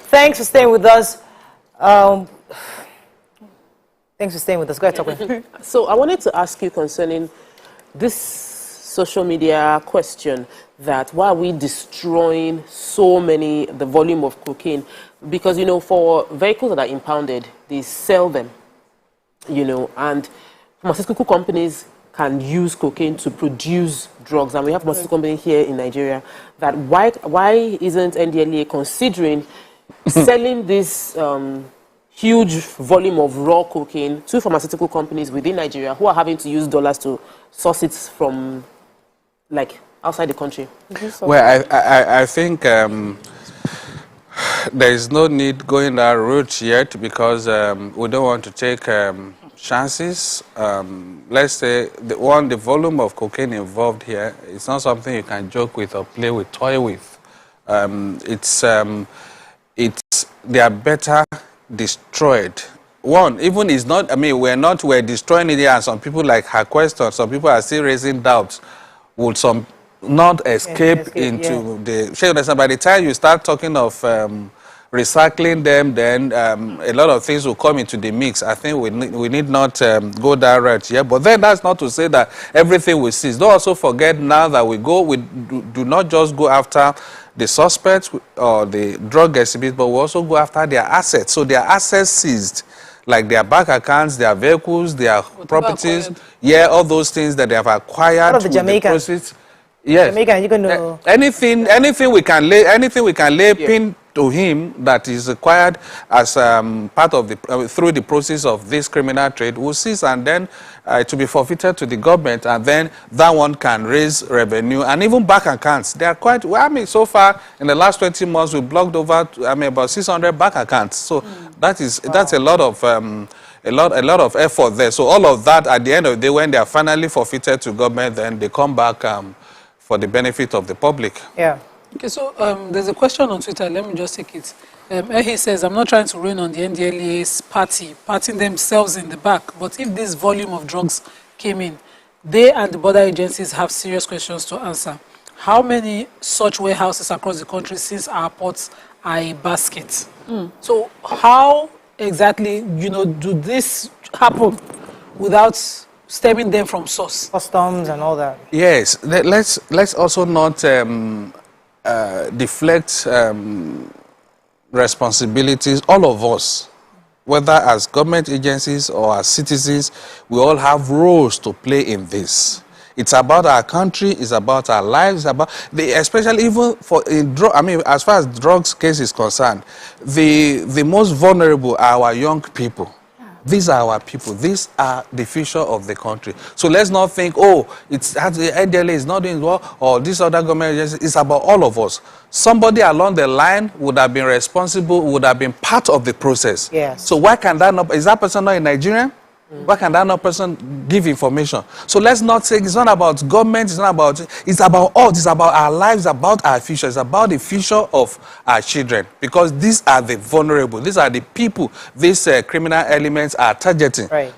Thanks for staying with us. Thanks for staying with us. Go ahead, talk with me. So I wanted to ask you concerning this social media question, that why are we destroying the volume of cocaine? Because, you know, for vehicles that are impounded, they sell them, you know, and pharmaceutical companies can use cocaine to produce drugs. And we have pharmaceutical companies here in Nigeria that why isn't NDLEA considering selling this huge volume of raw cocaine to pharmaceutical companies within Nigeria who are having to use dollars to source it from, like, outside the country? Well, I think there is no need going that route yet because we don't want to take chances. Let's say the volume of cocaine involved here, it's not something you can joke with or play with, toy with. They are better destroyed. One, even is not, I mean, we're destroying it here, and some people, like her question, some people are still raising doubts. Would some not escape into the... By the time you start talking of recycling them, then a lot of things will come into the mix. I think we need not go that route yet. But then that's not to say that everything will cease. Don't also forget now that we do not just go after the suspects or the drug exhibits, but we also go after their assets. So their assets seized, like their bank accounts, their vehicles, their properties, all those things that they have acquired. What of the Jamaicans? Yes. Jamaican, you can know. Anything we can lay pin to him that is acquired as part of the through the process of this criminal trade will cease, and then to be forfeited to the government, and then that one can raise revenue. And even bank accounts, they are quite well. I mean, so far in the last 20 months, we blocked over about 600 bank accounts. So that's a lot of a lot of effort there. So all of that, at the end of the day, when they are finally forfeited to government, then they come back for the benefit of the public. Yeah. Okay, so there's a question on Twitter. Let me just take it. He says, I'm not trying to rain on the NDLEA's patting themselves in the back, but if this volume of drugs came in, they and the border agencies have serious questions to answer. How many such warehouses across the country, since our ports are a basket? So how exactly, do this happen without stemming them from source? Customs and all that. Yes, let's also not deflect responsibilities. All of us, whether as government agencies or as citizens, we all have roles to play in this. It's about our country, it's about our lives, especially even as far as drugs case is concerned, the most vulnerable are our young people. These are our people. These are the future of the country. So let's not think, the NDLEA is not doing well, or this other government agency. It's about all of us. Somebody along the line would have been responsible, would have been part of the process. Yes. So why can that not? Is that person not in Nigeria? Why can that not person give information? So let's not say it's not about government, it's about us, it's about our lives, about our future, it's about the future of our children. Because these are the vulnerable, these are the people these criminal elements are targeting. Right.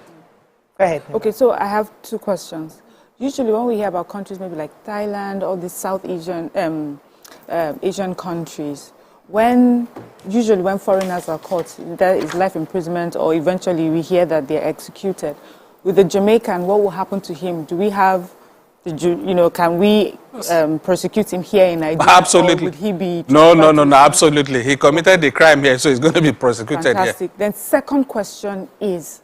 Go ahead. Okay, so I have two questions. Usually when we hear about countries maybe like Thailand or the South Asian Asian countries, usually when foreigners are caught, there is life imprisonment, or eventually we hear that they're executed. With the Jamaican, what will happen to him? Do we have, can we prosecute him here in Nigeria? Absolutely. Or would he be... No, absolutely. He committed the crime here, so he's going to be prosecuted Fantastic. here. Then second question is,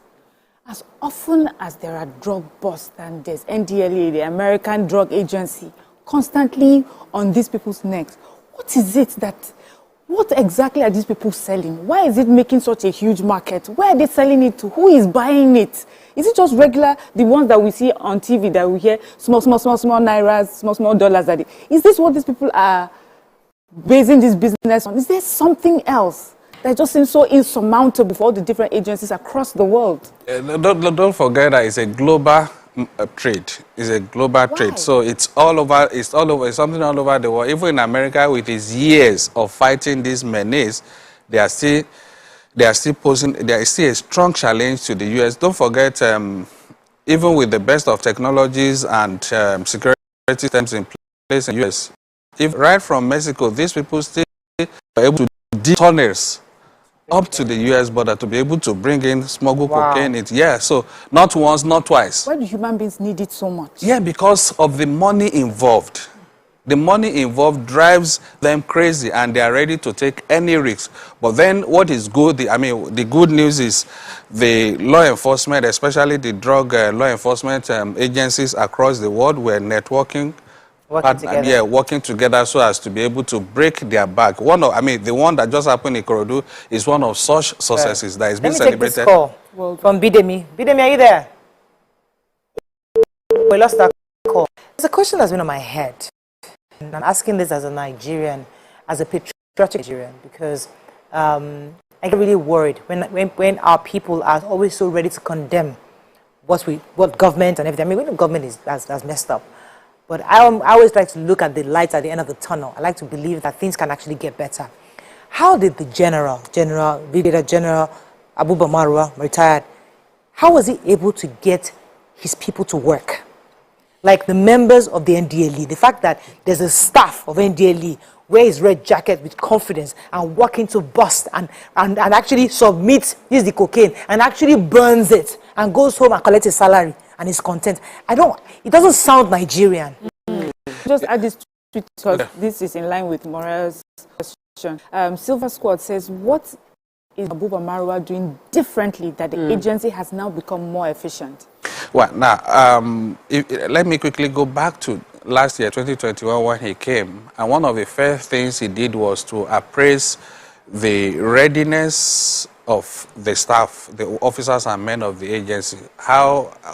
as often as there are drug busts and there's NDLEA, the American Drug Agency, constantly on these people's necks, what exactly are these people selling? Why is it making such a huge market? Where are they selling it to? Who is buying it? Is it just regular, the ones that we see on TV that we hear, small nairas, small dollars? Is this what these people are basing this business on? Is there something else that just seems so insurmountable for all the different agencies across the world? Don't forget that it's a global trade. It's a global trade. So it's all over. It's something all over the world. Even in America, with its years of fighting these menace, they are still posing. There is still a strong challenge to the U.S. Don't forget, even with the best of technologies and security systems in place in the U.S., right from Mexico, these people still are able to dig tunnels up to the U.S. border to be able to bring in smuggled cocaine. So not once, not twice. Why do human beings need it so much? Yeah, because of the money involved. The money involved drives them crazy, and they are ready to take any risk. But then what is good, the good news is the law enforcement, especially the drug law enforcement agencies across the world, were networking. Working together so as to be able to break their back. The one that just happened in Ikorodu is one of such successes that is being celebrated. Let me take this call from Bidemi. Bidemi, are you there? We lost that call. There's a question that's been on my head. And I'm asking this as a Nigerian, as a patriotic Nigerian, because I get really worried when our people are always so ready to condemn what government and everything. When the government has messed up. But I always like to look at the light at the end of the tunnel. I like to believe that things can actually get better. How did the Brigadier General Abuba Marwa, retired, how was he able to get his people to work? Like the members of the NDLEA, the fact that there's a staff of NDLEA wear his red jacket with confidence and walk into bust and actually submit, use the cocaine, and actually burns it and goes home and collects his salary and is content. It doesn't sound Nigerian. Just add this tweet because this is in line with Morel's question. Silver Squad says, what is Abuba Marwa doing differently that the agency has now become more efficient? Well, now, let me quickly go back to last year, 2021, when he came. And one of the first things he did was to appraise the readiness of the staff, the officers and men of the agency,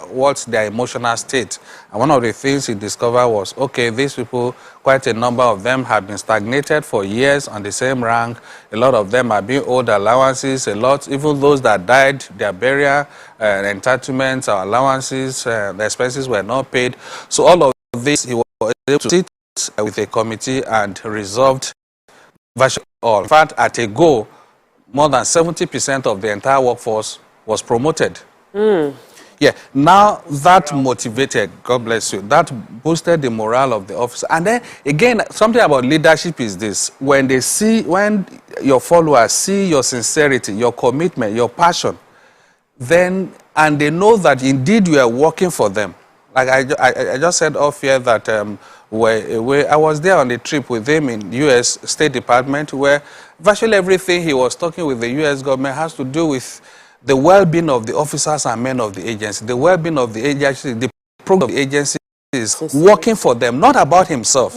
what's their emotional state. And one of the things he discovered was, okay, these people, quite a number of them have been stagnated for years on the same rank. A lot of them are being owed allowances, even those that died, their burial, entitlements or allowances, the expenses were not paid. So all of this, he was able to sit with a committee and resolved virtually all. In fact, at a go, more than 70% of the entire workforce was promoted. Yeah, now that motivated, God bless you, that boosted the morale of the officer. And then again, something about leadership is this: when your followers see your sincerity, your commitment, your passion, then, and they know that indeed you are working for them. Like I just said off here that I was there on a trip with him in U.S. State Department, where virtually everything he was talking with the U.S. government has to do with the well-being of the officers and men of the agency, the well-being of the agency, the program of the agency is working for them, not about himself.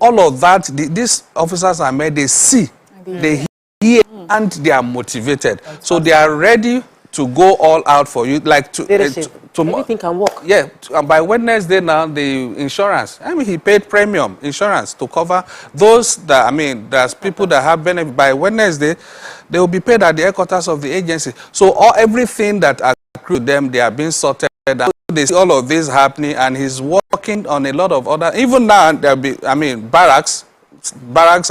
All of that, these officers and men, they see, they hear, and they are motivated. So they are ready to go all out for you, like everything can work. Yeah, by Wednesday now, the insurance, he paid premium insurance to cover those that, there's people that have benefit. By Wednesday, they will be paid at the headquarters of the agency. So everything that accrued them, they are being sorted out. They see all of this happening, and he's working on a lot of other, even now, there'll be, barracks,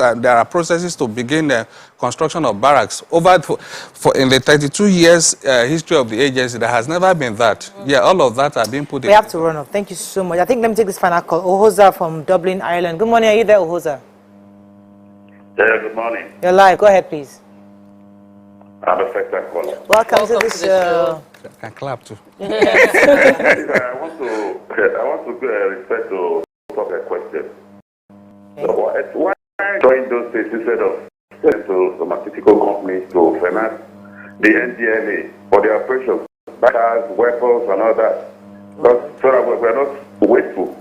and there are processes to begin the construction of barracks. In the 32 years history of the agency, there has never been that. Yeah, all of that are being put in. We have to run off. Thank you so much. I think let me take this final call. Ohoza from Dublin, Ireland. Good morning. Are you there, Ohoza? Yeah, good morning. You're live. Go ahead, please. I'm a second caller. Welcome to the show. I can clap too. I want to respect to talk a question. Okay. So why join those states instead of sending to pharmaceutical companies to finance the NDLEA for their operations, cars, weapons, and all that? So that we're not wasteful.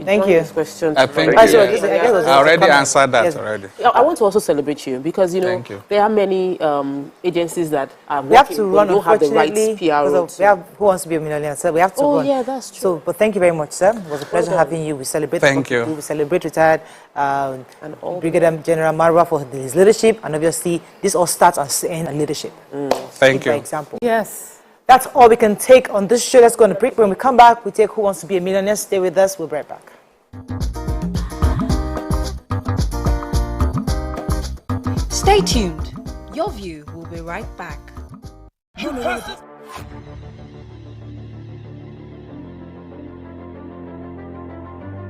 Thank you. Question. I think I already answered that already. I want to also celebrate you because there are many agencies that are working, we have to run, don't have the right PR. We have Who Wants to Be a Millionaire, so we have to run. Oh yeah, that's true. So, but thank you very much, sir. It was a pleasure having you. We celebrate. Thank you. We celebrate retired Brigadier General Marwa for his leadership, and obviously this all starts on saying leadership. Thank you. For example. Yes. That's all we can take on this show. Let's go on a break. When we come back, we take Who Wants to Be a Millionaire. Stay with us. We'll be right back. Stay tuned. Your View will be right back.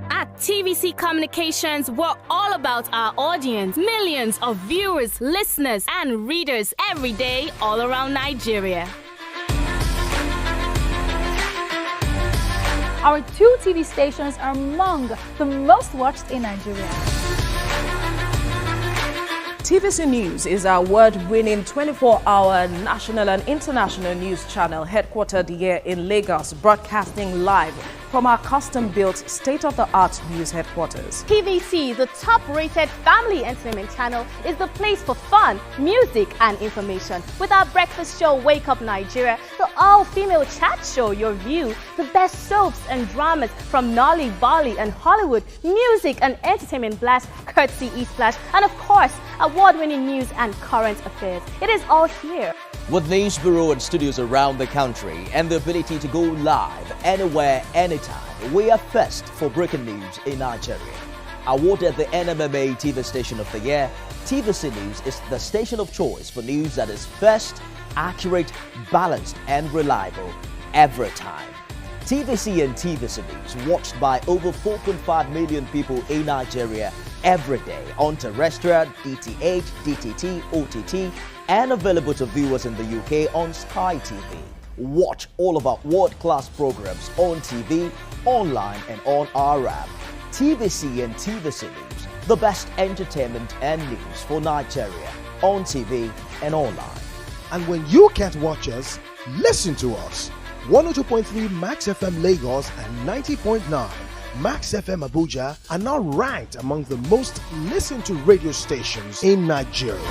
At TVC Communications, we're all about our audience. Millions of viewers, listeners, and readers every day all around Nigeria. Our 2 TV stations are among the most watched in Nigeria. TVC News is our award-winning 24-hour national and international news channel headquartered here in Lagos, broadcasting live from our custom-built state-of-the-art news headquarters. TVC, the top-rated family entertainment channel, is the place for fun, music, and information. With our breakfast show, Wake Up Nigeria, the all-female chat show, Your View, the best soaps and dramas from Nolly, Bolly, and Hollywood, music and entertainment blast, courtesy E-Splash, and of course, award-winning news and current affairs. It is all here. With news bureau and studios around the country and the ability to go live anywhere, anytime, we are first for breaking news in Nigeria. Awarded the NMMA TV Station of the Year, TVC News is the station of choice for news that is first, accurate, balanced, and reliable every time. TVC and TVC News watched by over 4.5 million people in Nigeria every day on terrestrial, DTH, DTT, OTT, and available to viewers in the UK on Sky TV. Watch all of our world-class programs on TV, online, and on our app. TVC and TVC News, the best entertainment and news for Nigeria on TV and online. And when you can't watch us, listen to us. 102.3 Max FM Lagos and 90.9 Max FM Abuja are now ranked among the most listened to radio stations in Nigeria.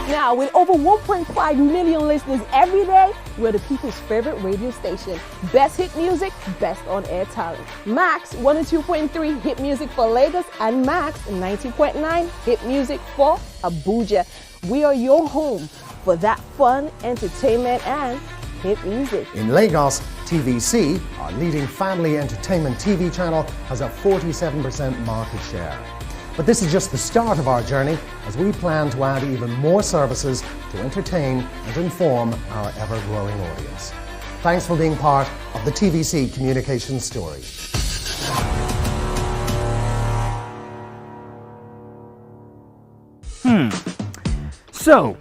Now, with over 1.5 million listeners every day, we're the people's favorite radio station. Best hit music, best on-air talent. Max 102.3 hit music for Lagos and Max 90.9 hit music for Abuja. We are your home for that fun, entertainment, and hit music. In Lagos, TVC, our leading family entertainment TV channel, has a 47% market share. But this is just the start of our journey as we plan to add even more services to entertain and inform our ever-growing audience. Thanks for being part of the TVC communication story. So,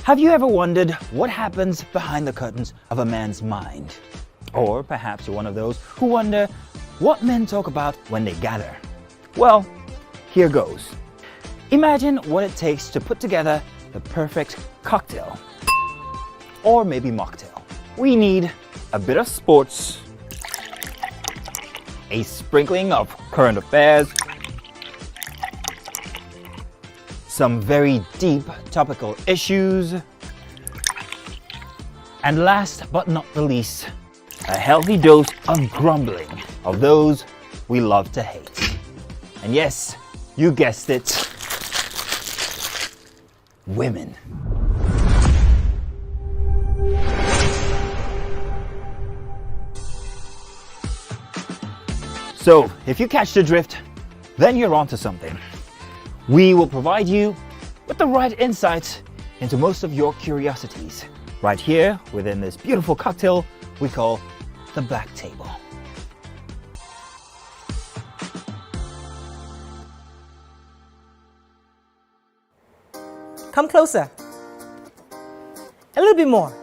have you ever wondered what happens behind the curtains of a man's mind? Or perhaps you're one of those who wonder what men talk about when they gather. Well, here goes. Imagine what it takes to put together the perfect cocktail. Or maybe mocktail. We need a bit of sports, a sprinkling of current affairs, some very deep topical issues, and last but not the least, a healthy dose of grumbling of those we love to hate. And yes, you guessed it, women. So, if you catch the drift, then you're onto something. We will provide you with the right insights into most of your curiosities, right here within this beautiful cocktail we call the Black Table. Come closer. A little bit more.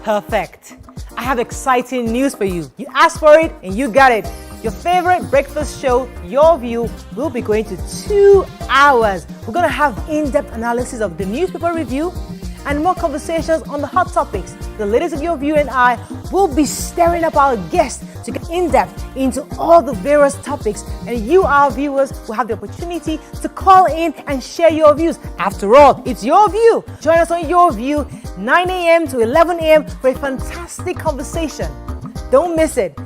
Perfect. I have exciting news for you. You asked for it and you got it. Your favorite breakfast show, Your View, will be going to 2 hours. We're going to have in-depth analysis of the newspaper review and more conversations on the hot topics. The ladies of Your View and I will be stirring up our guests to get in-depth into all the various topics, and you, our viewers, will have the opportunity to call in and share your views. After all, it's your view. Join us on Your View, 9 a.m. to 11 a.m. for a fantastic conversation. Don't miss it.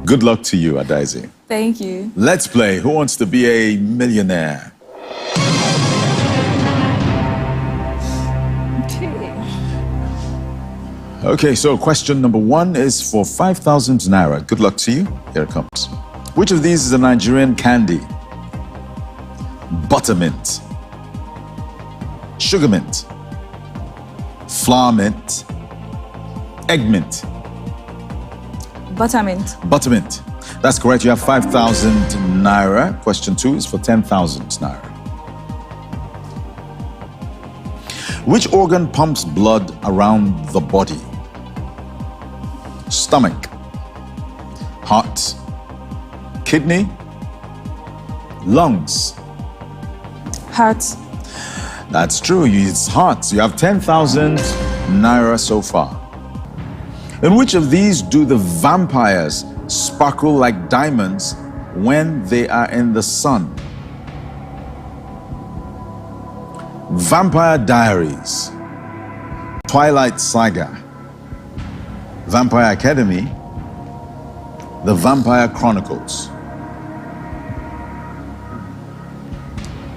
Good luck to you, Adaize. Thank you. Let's play Who Wants to Be a Millionaire? Okay, so question number 1 is for 5,000 naira. Good luck to you. Here it comes. Which of these is a Nigerian candy? Buttermint, sugarmint, flourmint, eggmint. Buttermint. Buttermint. That's correct. You have 5,000 naira. Question 2 is for 10,000 naira. Which organ pumps blood around the body? Stomach, heart, kidney, lungs. Heart. That's true. It's heart. You have 10,000 naira so far. In which of these do the vampires sparkle like diamonds when they are in the sun? Vampire Diaries, Twilight Saga, Vampire Academy, The Vampire Chronicles.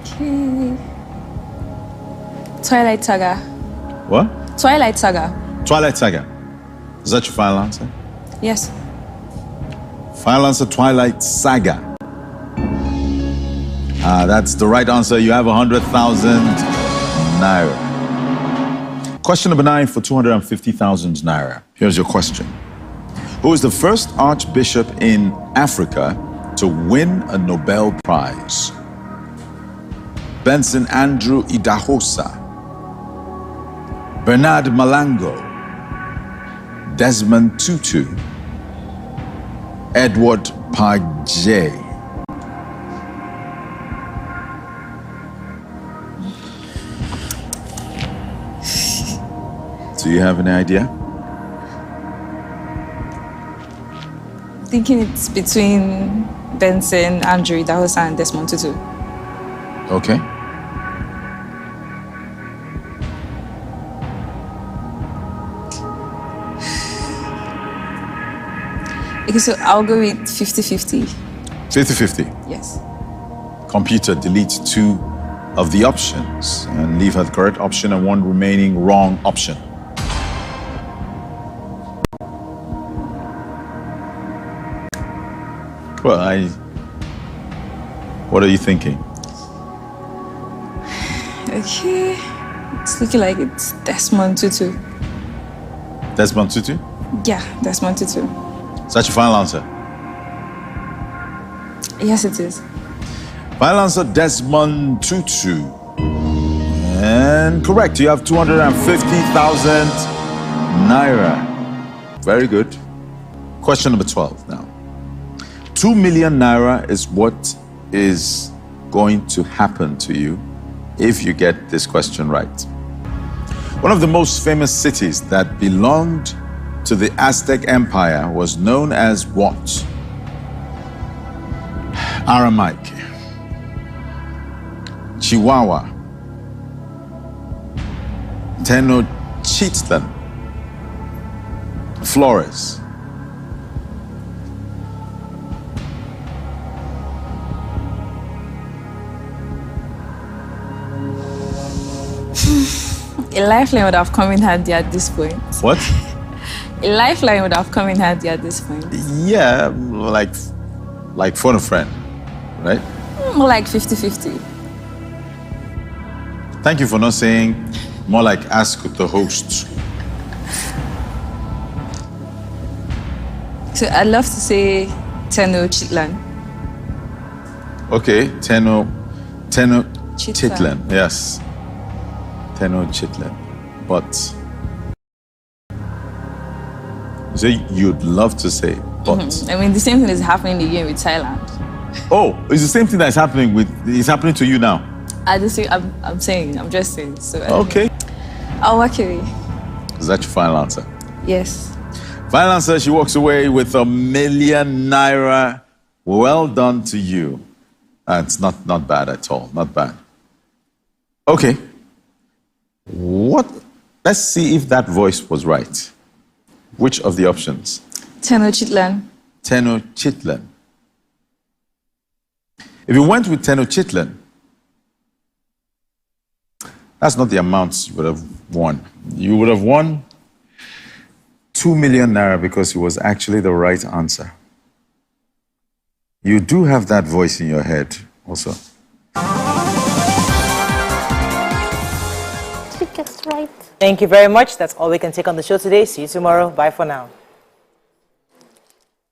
Okay. Twilight Saga. What? Twilight Saga. Twilight Saga. Is that your final answer? Yes. Final answer, Twilight Saga. That's the right answer. You have 100,000 naira. Question number 9 for 250,000 naira. Here's your question. Who is the first archbishop in Africa to win a Nobel Prize? Benson Andrew Idahosa, Bernard Malango, Desmond Tutu, Edward Page. Do you have any idea? Thinking it's between Benson, Andrew Idahosa, and Desmond Tutu. Okay. Okay, so I'll go with 50-50. 50-50. Yes. Computer, delete 2 of the options and leave her the correct option and 1 remaining wrong option. Well, what are you thinking? Okay. It's looking like it's Desmond Tutu. Desmond Tutu? Yeah, Desmond Tutu. Is that your final answer? Yes, it is. Final answer, Desmond Tutu. And correct, you have 250,000 naira. Very good. Question number 12 now. 2 million naira is what is going to happen to you if you get this question right. One of the most famous cities that belonged to the Aztec Empire was known as what? Aramaic, Chihuahua, Tenochtitlan, Flores. A lifeline would have come in handy at this point. What? A lifeline would have come in handy at this point. Yeah, like phone a friend, right? More like 50-50. Thank you for not saying more like ask the host. So I'd love to say Tenochtitlan. Okay, Tenochtitlan, yes. Tenochtitlan, but so you'd love to say, but I mean, the same thing is happening again with Thailand. Oh, it's the same thing that's happening it's happening to you now. I'm just saying. So okay, I'll walk away. Is that your final answer? Yes. Final answer. She walks away with 1 million naira. Well done to you. It's not bad at all. Not bad. Okay. Let's see if that voice was right. Which of the options? Tenochtitlan. Tenochtitlan. If you went with Tenochtitlan, that's not the amount you would have won. You would have won 2 million naira because it was actually the right answer. You do have that voice in your head also. Right. Thank you very much. That's all we can take on the show today. See you tomorrow. Bye for now.